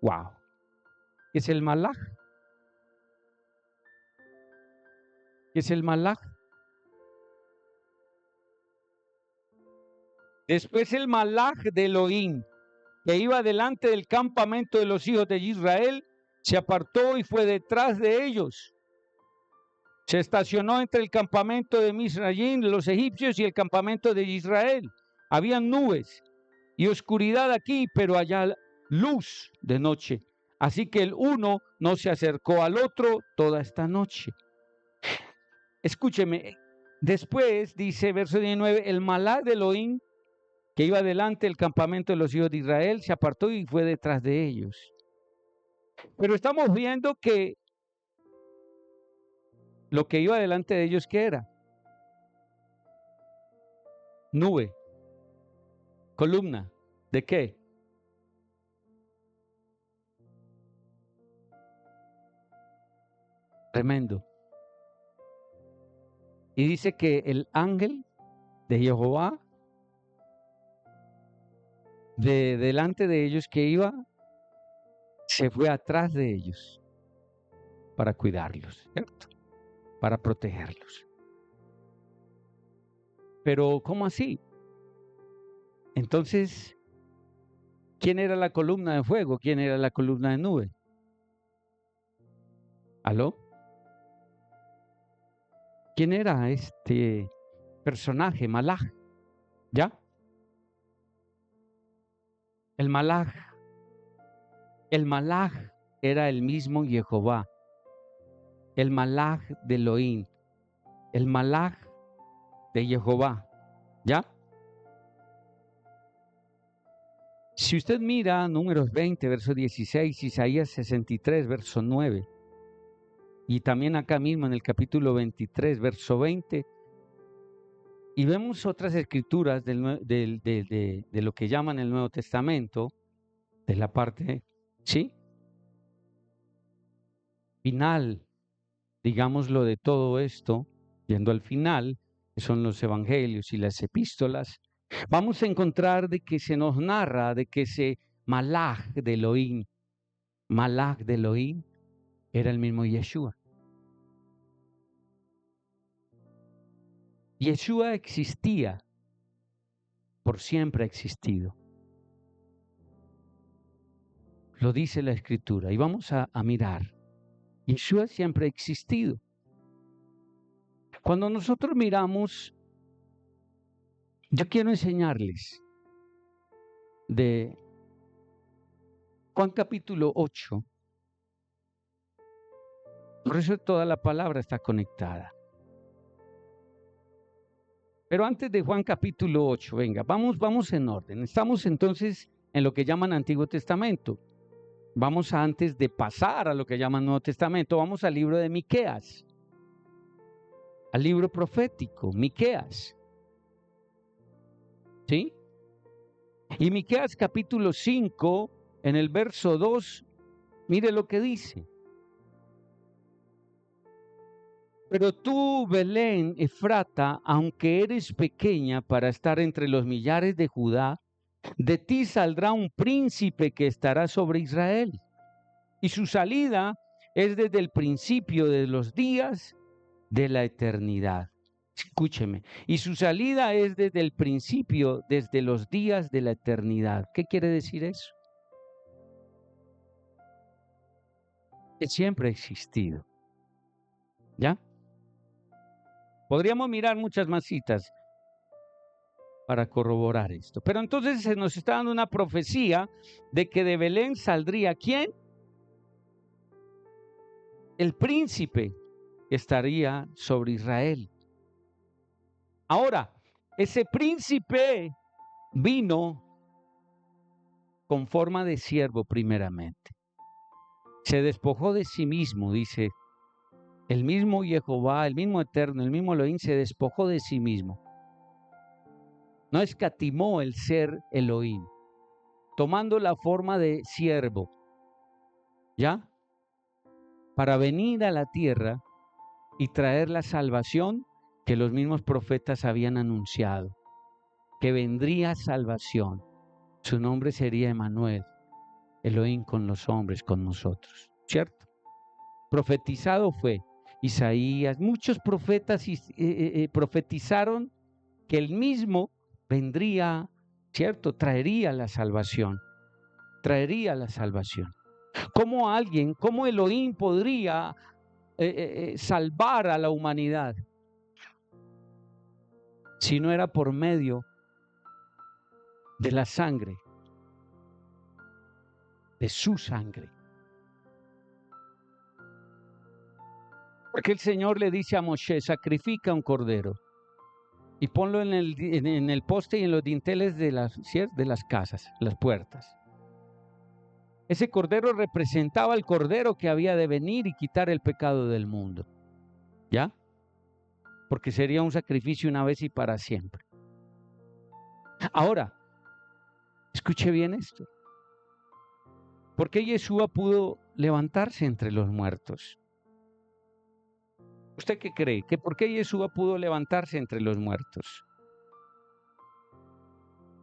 Wow. ¿Qué es el malaj? ¿Qué es el malaj? Después el malaj de Elohim, que iba delante del campamento de los hijos de Israel, se apartó y fue detrás de ellos. Se estacionó entre el campamento de Misrayim, los egipcios, y el campamento de Israel. Habían nubes y oscuridad aquí, pero allá luz de noche. Así que el uno no se acercó al otro toda esta noche. Escúcheme, después dice verso 19, el malaj de Elohim, que iba delante del campamento de los hijos de Israel, se apartó y fue detrás de ellos. Pero estamos viendo que lo que iba delante de ellos, ¿qué era? Nube, columna, ¿de qué? Tremendo. Y dice que el ángel de Jehová, de delante de ellos que iba, se fue atrás de ellos para cuidarlos, ¿cierto? Para protegerlos. Pero, ¿cómo así? Entonces, ¿quién era la columna de fuego? ¿Quién era la columna de nube? ¿Aló? ¿Quién era este personaje, malaj? ¿Ya? El malaj era el mismo Jehová, el malaj de Elohim, el malaj de Jehová, ¿ya? Si usted mira Números 20, verso 16, Isaías 63, verso 9, y también acá mismo en el capítulo 23, verso 20, y vemos otras escrituras de lo que llaman el Nuevo Testamento, de la parte, ¿sí?, final, digámoslo, de todo esto, yendo al final, que son los evangelios y las epístolas, vamos a encontrar de que se nos narra de que ese Malaj de Elohim, era el mismo Yeshua. Yeshua existía, por siempre ha existido. Lo dice la Escritura. Y vamos a mirar. Yeshua siempre ha existido. Cuando nosotros miramos, yo quiero enseñarles de Juan capítulo 8. Por eso toda la palabra está conectada. Pero antes de Juan capítulo 8, venga, vamos en orden. Estamos entonces en lo que llaman Antiguo Testamento. Vamos antes de pasar a lo que llaman Nuevo Testamento, vamos al libro de Miqueas, al libro profético, Miqueas. ¿Sí? Y Miqueas capítulo 5, en el verso 2, mire lo que dice. Pero tú, Belén, Efrata, aunque eres pequeña para estar entre los millares de Judá, de ti saldrá un príncipe que estará sobre Israel. Y su salida es desde el principio de los días de la eternidad. Escúcheme. Y su salida es desde el principio, desde los días de la eternidad. ¿Qué quiere decir eso? Que siempre ha existido. ¿Ya? Podríamos mirar muchas más citas para corroborar esto. Pero entonces se nos está dando una profecía de que de Belén saldría ¿quién? El príncipe estaría sobre Israel. Ahora, ese príncipe vino con forma de siervo primeramente. Se despojó de sí mismo, dice el mismo Jehová, el mismo Eterno, el mismo Elohim, se despojó de sí mismo. No escatimó el ser Elohim, tomando la forma de siervo, ¿ya? Para venir a la tierra y traer la salvación que los mismos profetas habían anunciado, que vendría salvación. Su nombre sería Emmanuel, Elohim con los hombres, con nosotros, ¿cierto? Profetizado fue Isaías, muchos profetas profetizaron que él mismo vendría, ¿cierto? Traería la salvación, traería la salvación. ¿Cómo alguien, cómo Elohim podría salvar a la humanidad si no era por medio de la sangre, de su sangre? Porque el Señor le dice a Moshe, sacrifica un cordero y ponlo en el poste y en los dinteles de las casas, las puertas. Ese cordero representaba al cordero que había de venir y quitar el pecado del mundo. ¿Ya? Porque sería un sacrificio una vez y para siempre. Ahora, escuche bien esto. ¿Por qué Yeshua pudo levantarse entre los muertos? ¿Usted qué cree? ¿Que por qué Yeshua pudo levantarse entre los muertos?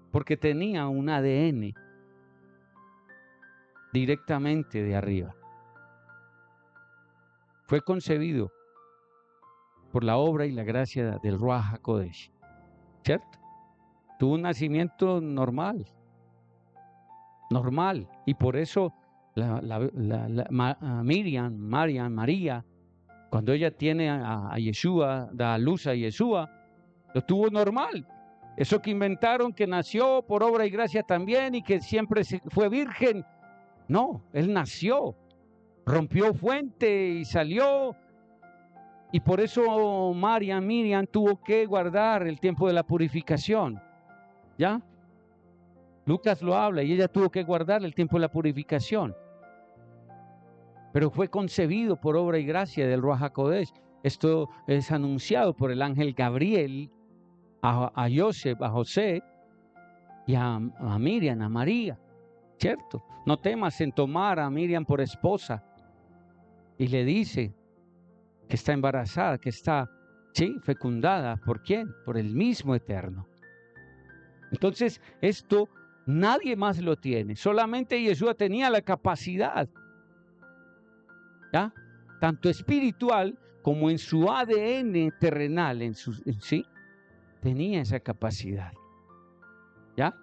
Porque tenía un ADN directamente de arriba. Fue concebido por la obra y la gracia del Ruach HaKodesh, ¿cierto? Tuvo un nacimiento normal, y por eso María, cuando ella tiene a Yeshua, da a luz a Yeshua, lo tuvo normal. Eso que inventaron que nació por obra y gracia también y que siempre fue virgen, no, él nació, rompió fuente y salió. Y por eso Miriam tuvo que guardar el tiempo de la purificación. ¿Ya? Lucas lo habla y ella tuvo que guardar el tiempo de la purificación. pero fue concebido por obra y gracia del Ruach HaKodesh. Esto es anunciado por el ángel Gabriel a Joseph, a José y a Miriam, a María, ¿cierto? No temas en tomar a Miriam por esposa. Y le dice que está embarazada, que está, sí, fecundada. ¿Por quién? Por el mismo Eterno. Entonces, esto nadie más lo tiene. Solamente Yeshua tenía la capacidad, ¿ya? Tanto espiritual como en su ADN terrenal, sí, tenía esa capacidad, ¿ya?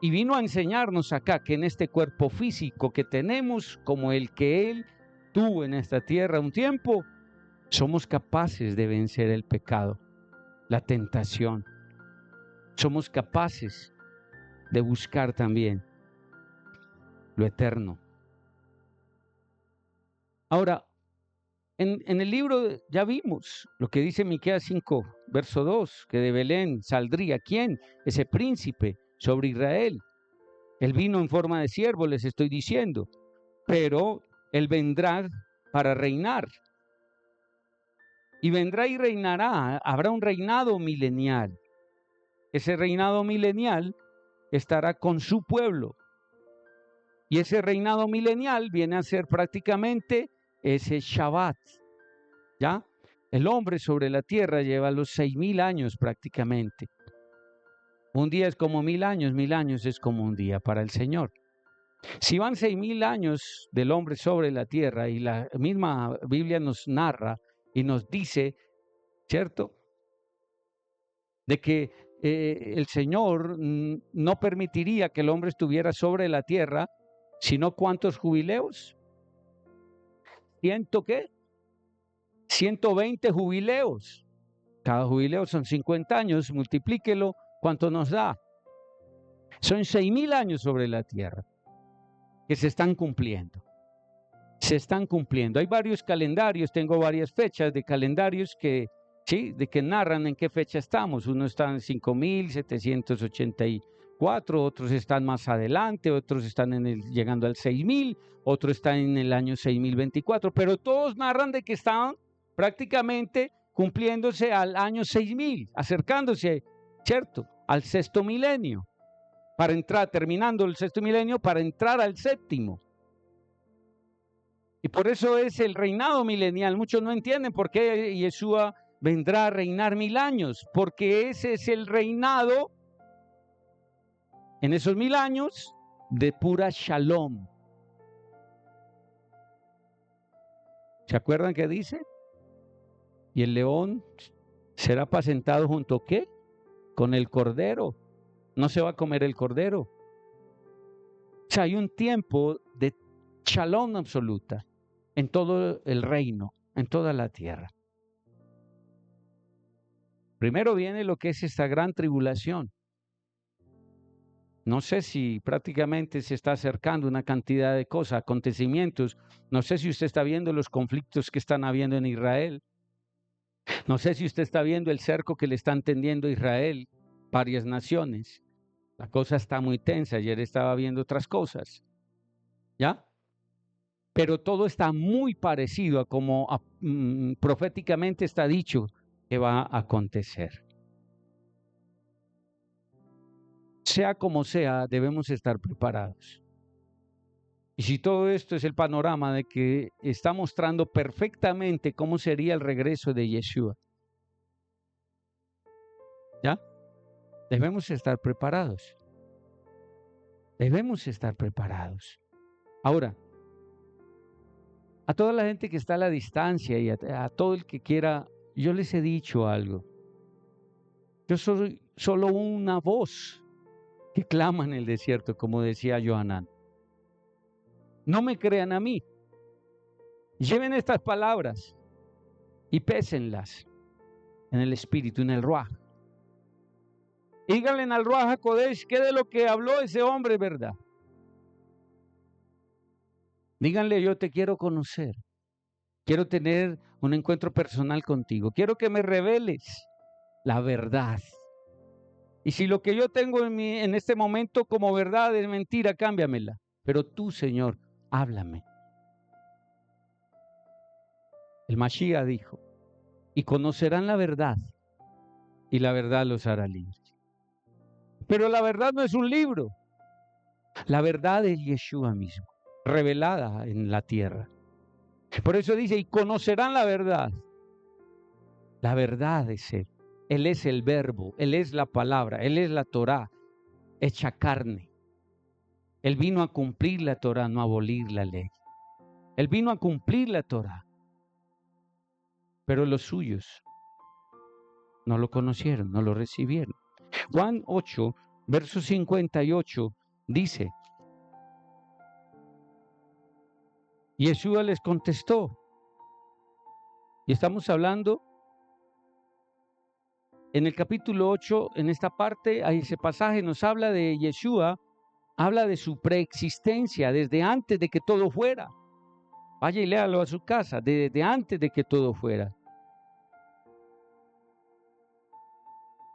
Y vino a enseñarnos acá que en este cuerpo físico que tenemos, como el que Él tuvo en esta tierra un tiempo, somos capaces de vencer el pecado, la tentación. Somos capaces de buscar también lo eterno. Ahora, en el libro ya vimos lo que dice Miqueas 5, verso 2, que de Belén saldría, ¿quién? Ese príncipe sobre Israel. Él vino en forma de siervo, les estoy diciendo, pero Él vendrá para reinar. Y vendrá y reinará, habrá un reinado milenial. Ese reinado milenial estará con su pueblo. Y ese reinado milenial viene a ser prácticamente ese Shabbat, ¿ya? El hombre sobre la tierra lleva los 6,000 años prácticamente. Un día es como 1,000 años es como un día para el Señor. Si van 6,000 años del hombre sobre la tierra y la misma Biblia nos narra y nos dice, ¿cierto?, de que el Señor no permitiría que el hombre estuviera sobre la tierra, sino ¿cuántos jubileos? ¿100 qué? 120 jubileos. Cada jubileo son 50 años, multiplíquelo, ¿cuánto nos da? Son 6,000 años sobre la tierra que se están cumpliendo. Se están cumpliendo. Hay varios calendarios, tengo varias fechas de calendarios que, sí, de que narran en qué fecha estamos. Uno está en 5,784, otros están más adelante, otros están llegando al 6,000, otros están en el año 6,024, pero todos narran de que están prácticamente cumpliéndose al año 6,000, acercándose, ¿cierto?, al sexto milenio, para entrar, terminando el sexto milenio, para entrar al séptimo. Y por eso es el reinado milenial. Muchos no entienden por qué Yeshua vendrá a reinar 1,000 años, porque ese es el reinado en esos 1,000 años de pura shalom. ¿Se acuerdan qué dice? Y el león será apacentado junto ¿a qué? Con el cordero. No se va a comer el cordero. O sea, hay un tiempo de shalom absoluta en todo el reino, en toda la tierra. Primero viene lo que es esta gran tribulación. No sé si prácticamente se está acercando una cantidad de cosas, acontecimientos. No sé si usted está viendo los conflictos que están habiendo en Israel. No sé si usted está viendo el cerco que le están tendiendo a Israel, varias naciones. La cosa está muy tensa. Ayer estaba viendo otras cosas, ¿ya? Pero todo está muy parecido a como proféticamente está dicho que va a acontecer. Sea como sea, debemos estar preparados. Y si todo esto es el panorama de que está mostrando perfectamente cómo sería el regreso de Yeshua, ¿ya? Debemos estar preparados. Debemos estar preparados. Ahora, a toda la gente que está a la distancia y a todo el que quiera, yo les he dicho algo. Yo soy solo una voz que clama en el desierto, como decía Johanán. No me crean a mí. Lleven estas palabras y pésenlas en el espíritu, en el Ruach. Díganle al Ruach HaKodesh que de lo que habló ese hombre es verdad. Díganle, yo te quiero conocer. Quiero tener un encuentro personal contigo. Quiero que me reveles la verdad. Y si lo que yo tengo en este momento como verdad es mentira, cámbiamela. Pero tú, Señor, háblame. el Mashiach dijo, y conocerán la verdad, y la verdad los hará libres. Pero la verdad no es un libro, la verdad es Yeshua mismo, revelada en la tierra. Por eso dice, y conocerán la verdad. La verdad es Él. Él es el verbo, Él es la palabra, Él es la Torá hecha carne. Él vino a cumplir la Torá, no a abolir la ley. Él vino a cumplir la Torá. Pero los suyos no lo conocieron, no lo recibieron. Juan 8, verso 58 dice, Yeshua les contestó. Y estamos hablando en el capítulo 8, en esta parte, ahí ese pasaje nos habla de Yeshua, habla de su preexistencia desde antes de que todo fuera. Vaya y léalo a su casa, desde antes de que todo fuera.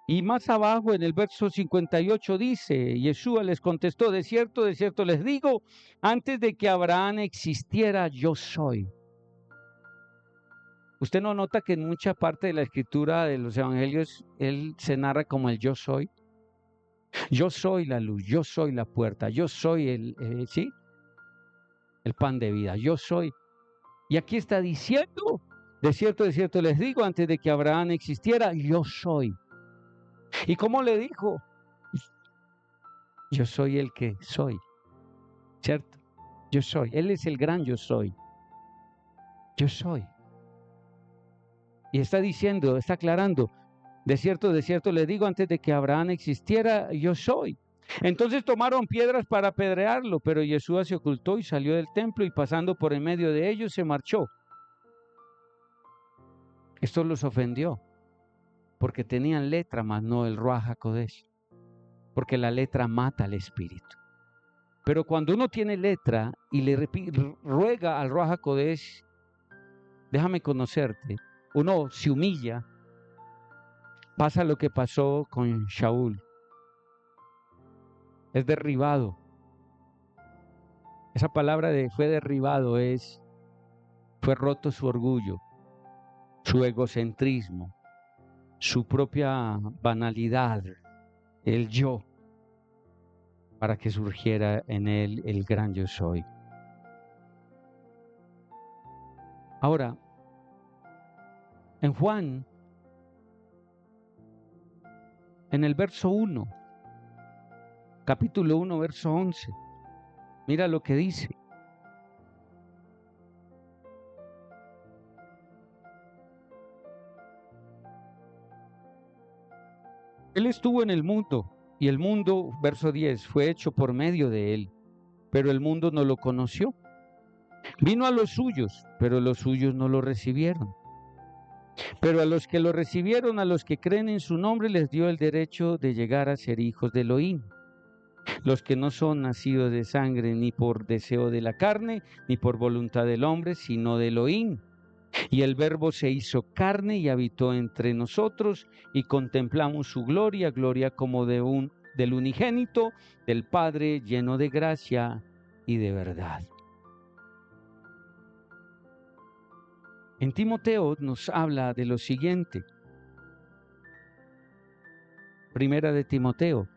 Y más abajo en el verso 58 dice, Yeshua les contestó, de cierto les digo, antes de que Abraham existiera, yo soy. ¿Usted no nota que en mucha parte de la escritura de los evangelios, él se narra como el yo soy? Yo soy la luz, yo soy la puerta, yo soy el pan de vida, yo soy. Y aquí está diciendo, de cierto les digo, antes de que Abraham existiera, yo soy. ¿Y cómo le dijo? Yo soy el que soy, ¿cierto? Yo soy. Él es el gran yo soy. Yo soy. Y está diciendo, está aclarando, de cierto les digo, antes de que Abraham existiera, yo soy. Entonces tomaron piedras para apedrearlo, pero Yeshua se ocultó y salió del templo y pasando por en medio de ellos se marchó. Esto los ofendió, porque tenían letra, mas no el Ruach HaKodesh, porque la letra mata al espíritu. Pero cuando uno tiene letra y le ruega al Ruach HaKodesh, déjame conocerte, uno se humilla, pasa lo que pasó con Shaul. Es derribado. Esa palabra de fue derribado fue roto su orgullo, su egocentrismo, su propia banalidad, el yo, para que surgiera en él el gran yo soy. Ahora, en Juan, en el verso 1, capítulo 1, verso 11, mira lo que dice. Él estuvo en el mundo, y el mundo, verso 10, fue hecho por medio de él, pero el mundo no lo conoció. Vino a los suyos, pero los suyos no lo recibieron. Pero a los que lo recibieron, a los que creen en su nombre, les dio el derecho de llegar a ser hijos de Elohim. Los que no son nacidos de sangre, ni por deseo de la carne, ni por voluntad del hombre, sino de Elohim. Y el Verbo se hizo carne y habitó entre nosotros, y contemplamos su gloria, gloria como del unigénito, del Padre, lleno de gracia y de verdad. En Timoteo nos habla de lo siguiente. Primera de Timoteo,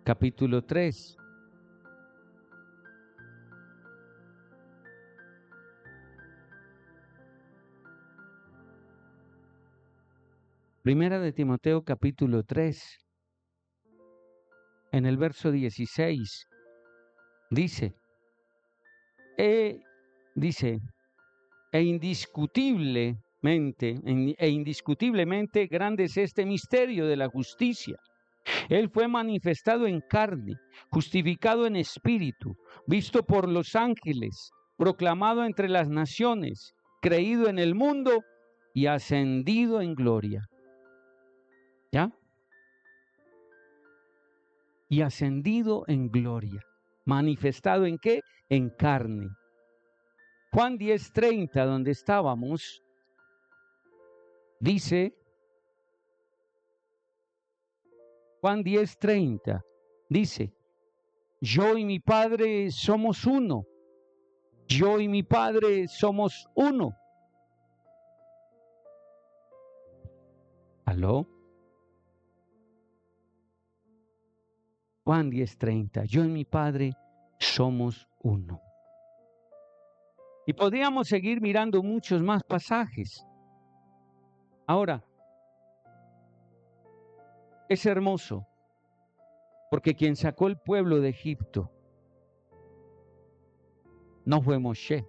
capítulo 3. Primera de Timoteo, capítulo 3. En el verso 16, dice, indiscutiblemente grande es este misterio de la justicia. Él fue manifestado en carne, justificado en espíritu, visto por los ángeles, proclamado entre las naciones, creído en el mundo y ascendido en gloria. ¿Ya? Y ascendido en gloria. ¿Manifestado en qué? En carne. Juan 10:30, donde estábamos, dice, Juan 10:30, dice, yo y mi Padre somos uno. Yo y mi Padre somos uno. ¿Aló? Juan 10:30. Yo y mi Padre somos uno. Y podríamos seguir mirando muchos más pasajes. Ahora, es hermoso, porque quien sacó el pueblo de Egipto no fue Moshe.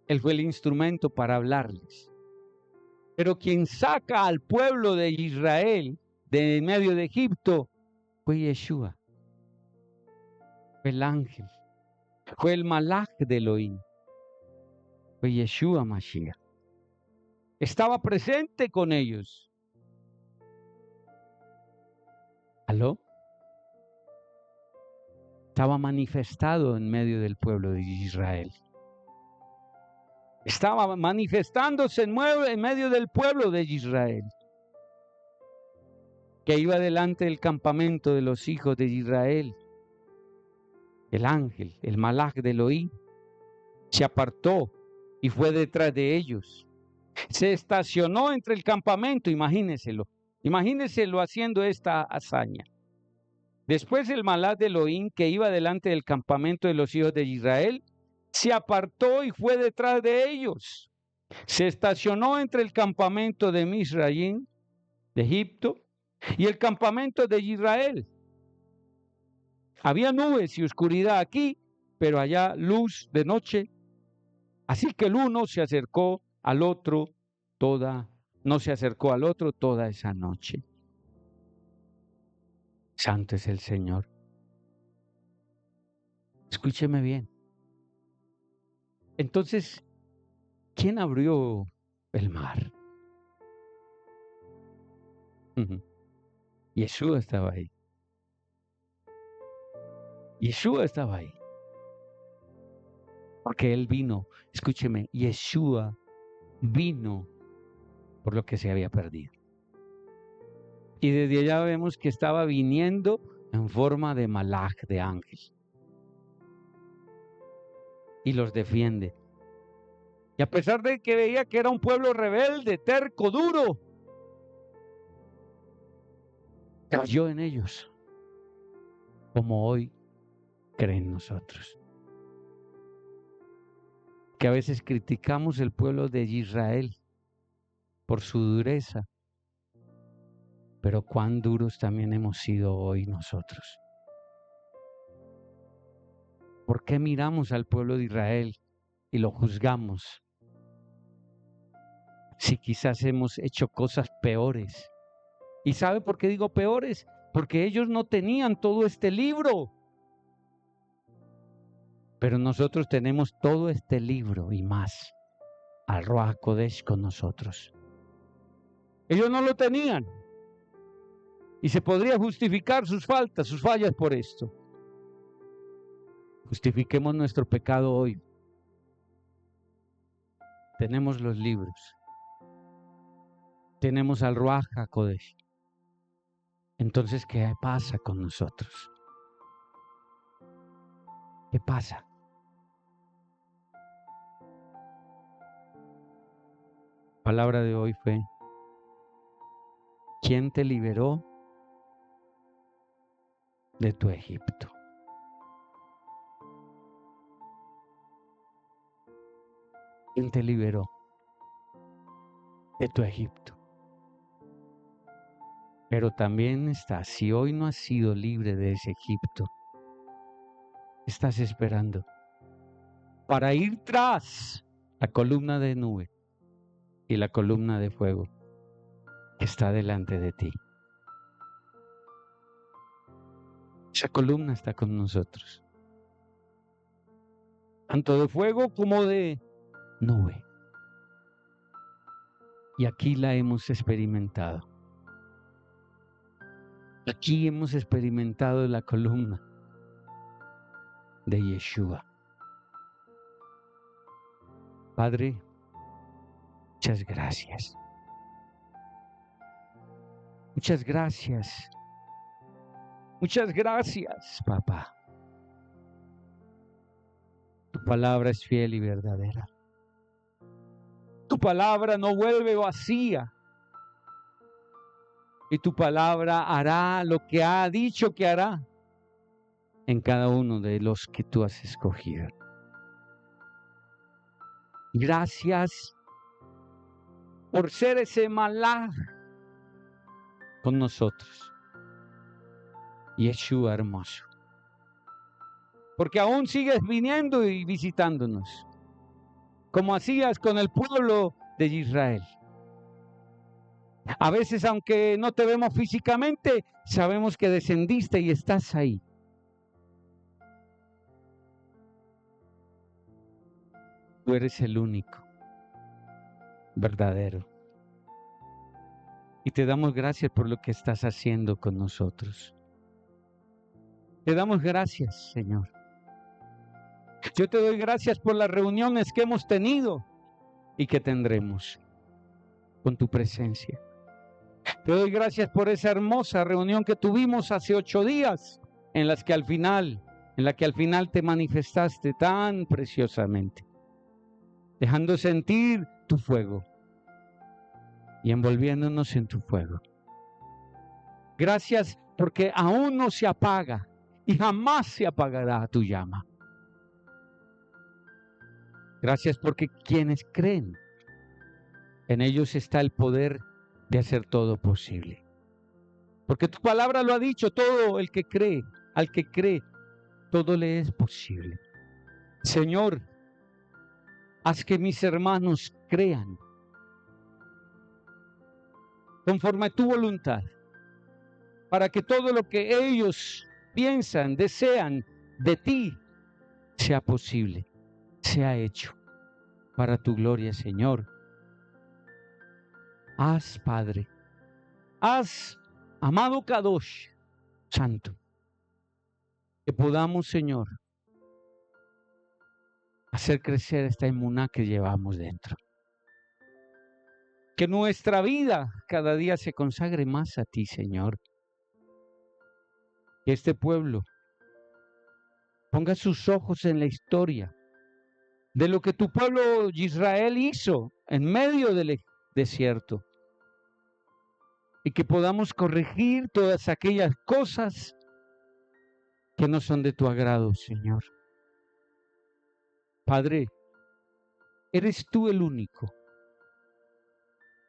Él fue el instrumento para hablarles. Pero quien saca al pueblo de Israel de en medio de Egipto fue Yeshua. Fue el ángel. Fue el malaj de Elohim. Fue Yeshua Mashiach. Estaba presente con ellos. ¿Aló? Estaba manifestado en medio del pueblo de Israel. Estaba manifestándose en medio del pueblo de Israel, que iba delante del campamento de los hijos de Israel. El ángel, el malaj de Elohim, se apartó y fue detrás de ellos. Se estacionó entre el campamento, imagínenselo haciendo esta hazaña. Después el malaj de Elohim, que iba delante del campamento de los hijos de Israel, se apartó y fue detrás de ellos. Se estacionó entre el campamento de Misraim, de Egipto, y el campamento de Israel. Había nubes y oscuridad aquí, pero allá luz de noche. Así que el uno se acercó al otro no se acercó al otro toda esa noche. Santo es el Señor. Escúcheme bien. Entonces, ¿quién abrió el mar? Yeshua estaba ahí. Yeshua estaba ahí. Porque Él vino, escúcheme, Yeshua vino por lo que se había perdido. Y desde allá vemos que estaba viniendo en forma de malaj, de ángel. Y los defiende. Y a pesar de que veía que era un pueblo rebelde, terco, duro, cayó en ellos, como hoy creen nosotros. Que a veces criticamos el pueblo de Israel por su dureza, pero cuán duros también hemos sido hoy nosotros. ¿Por qué miramos al pueblo de Israel y lo juzgamos? Si quizás hemos hecho cosas peores. ¿Y sabe por qué digo peores? Porque ellos no tenían todo este libro. Pero nosotros tenemos todo este libro y más. Al Ruach Kodesh con nosotros. Ellos no lo tenían. Y se podría justificar sus faltas, sus fallas por esto. Justifiquemos nuestro pecado hoy. Tenemos los libros. Tenemos al Ruach HaKodesh. Entonces, ¿qué pasa con nosotros? ¿Qué pasa? La palabra de hoy fue: ¿quién te liberó de tu Egipto? ¿Quién te liberó de tu Egipto? Pero también está, si hoy no has sido libre de ese Egipto, estás esperando para ir tras la columna de nube y la columna de fuego que está delante de ti. Esa columna está con nosotros, tanto de fuego como de nube. Y aquí la hemos experimentado. Aquí hemos experimentado la columna de Yeshua. Padre, muchas gracias. Muchas gracias. Muchas gracias, papá. Tu palabra es fiel y verdadera. Tu palabra no vuelve vacía. Y tu palabra hará lo que ha dicho que hará en cada uno de los que tú has escogido. Gracias por ser ese malaj con nosotros. Yeshua hermoso. Porque aún sigues viniendo y visitándonos, como hacías con el pueblo de Israel. A veces, aunque no te vemos físicamente, sabemos que descendiste y estás ahí. Tú eres el único, verdadero. Y te damos gracias por lo que estás haciendo con nosotros. Te damos gracias, Señor. Yo te doy gracias por las reuniones que hemos tenido y que tendremos con tu presencia. Te doy gracias por esa hermosa reunión que tuvimos hace 8 días, en la que al final te manifestaste tan preciosamente, dejando sentir tu fuego y envolviéndonos en tu fuego. Gracias porque aún no se apaga y jamás se apagará tu llama. Gracias porque quienes creen, en ellos está el poder de hacer todo posible. Porque tu palabra lo ha dicho, todo el que cree, al que cree, todo le es posible. Señor, haz que mis hermanos crean conforme a tu voluntad, para que todo lo que ellos piensan, desean de ti, sea posible, sea hecho para tu gloria, Señor. Haz, Padre, haz, amado Kadosh, Santo, que podamos, Señor, hacer crecer esta emuná que llevamos dentro. Que nuestra vida cada día se consagre más a ti, Señor. Que este pueblo ponga sus ojos en la historia de lo que tu pueblo Israel hizo en medio del desierto. Y que podamos corregir todas aquellas cosas que no son de tu agrado, Señor. Padre, eres tú el único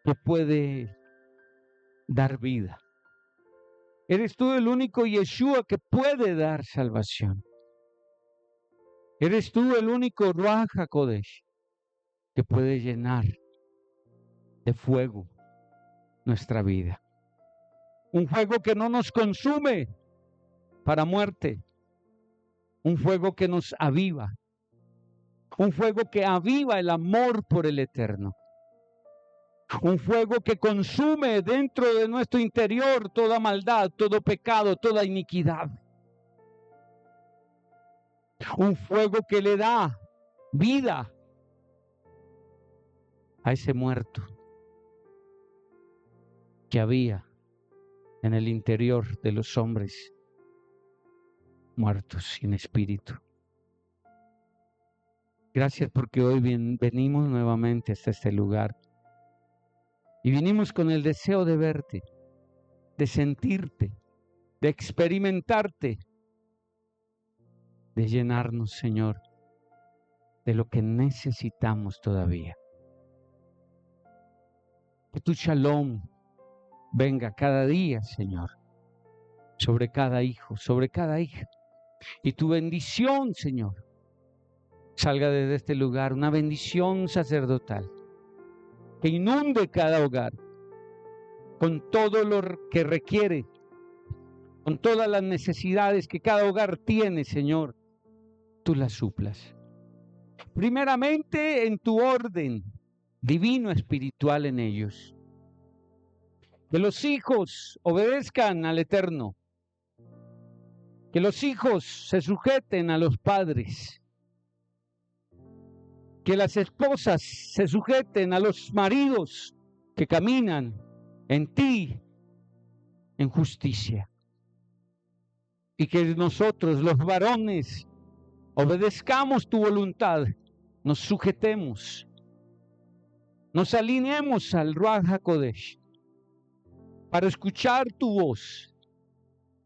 que puede dar vida. Eres tú el único Yeshua que puede dar salvación. Eres tú el único Ruach HaKodesh que puede llenar de fuego nuestra vida. Un fuego que no nos consume para muerte. Un fuego que nos aviva. Un fuego que aviva el amor por el eterno. Un fuego que consume dentro de nuestro interior toda maldad, todo pecado, toda iniquidad. Un fuego que le da vida a ese muerto que había en el interior de los hombres muertos sin espíritu. Gracias porque hoy venimos nuevamente hasta este lugar y vinimos con el deseo de verte, de sentirte, de experimentarte, de llenarnos, Señor, de lo que necesitamos todavía. Que tu shalom venga cada día, Señor, sobre cada hijo, sobre cada hija. Y tu bendición, Señor, salga desde este lugar, una bendición sacerdotal, que inunde cada hogar con todo lo que requiere, con todas las necesidades que cada hogar tiene, Señor, tú las suplas. Primeramente en tu orden divino espiritual en ellos. Que los hijos obedezcan al Eterno. Que los hijos se sujeten a los padres. Que las esposas se sujeten a los maridos que caminan en ti, en justicia. Y que nosotros, los varones, obedezcamos tu voluntad, nos sujetemos nos alineemos al Ruach HaKodesh para escuchar tu voz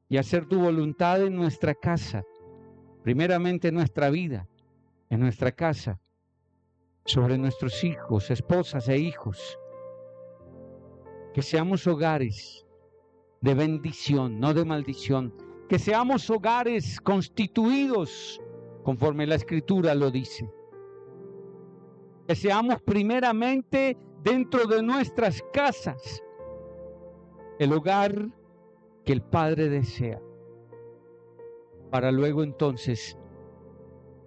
y hacer tu voluntad en nuestra casa, primeramente en nuestra vida, en nuestra casa, sobre nuestros hijos, esposas e hijos. Que seamos hogares de bendición, no de maldición. Que seamos hogares constituidos conforme la Escritura lo dice. Que seamos primeramente dentro de nuestras casas el hogar que el Padre desea, para luego entonces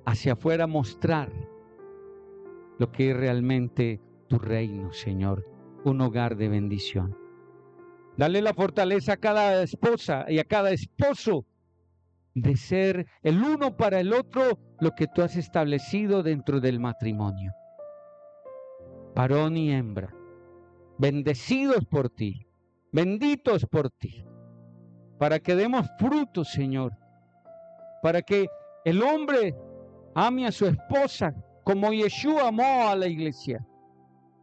hacia afuera mostrar lo que es realmente tu reino, Señor, un hogar de bendición. Dale la fortaleza a cada esposa y a cada esposo de ser el uno para el otro lo que tú has establecido dentro del matrimonio. Varón y hembra, bendecidos por ti, benditos por ti, para que demos frutos, Señor, para que el hombre ame a su esposa como Yeshua amó a la iglesia,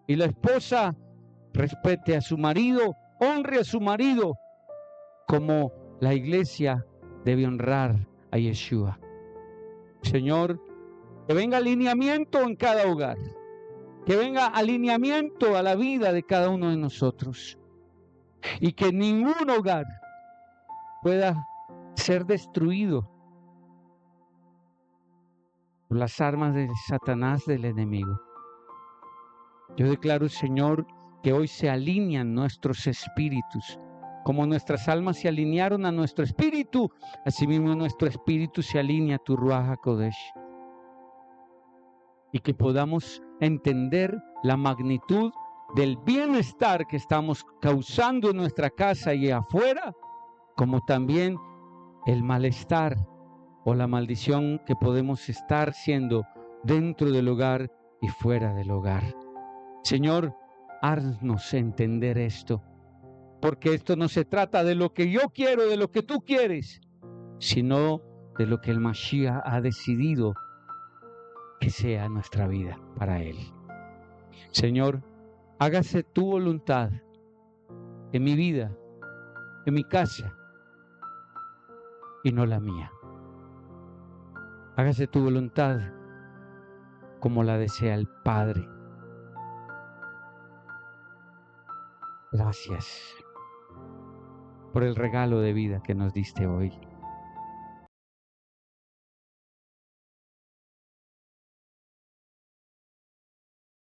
y la esposa respete a su marido, honre a su marido, como la iglesia debe honrar a Yeshua. Señor, que venga alineamiento en cada hogar, que venga alineamiento a la vida de cada uno de nosotros, y que ningún hogar pueda ser destruido por las armas de Satanás, del enemigo. Yo declaro, Señor, que hoy se alinean nuestros espíritus. Como nuestras almas se alinearon a nuestro espíritu, asimismo nuestro espíritu se alinea a tu Ruach HaKodesh. Y que podamos entender la magnitud del bienestar que estamos causando en nuestra casa y afuera, como también el malestar o la maldición que podemos estar siendo dentro del hogar y fuera del hogar. Señor, haznos entender esto, porque esto no se trata de lo que yo quiero, de lo que tú quieres, sino de lo que el Mashiach ha decidido que sea nuestra vida para Él. Señor, hágase tu voluntad en mi vida, en mi casa, y no la mía. Hágase tu voluntad como la desea el Padre. Gracias por el regalo de vida que nos diste hoy.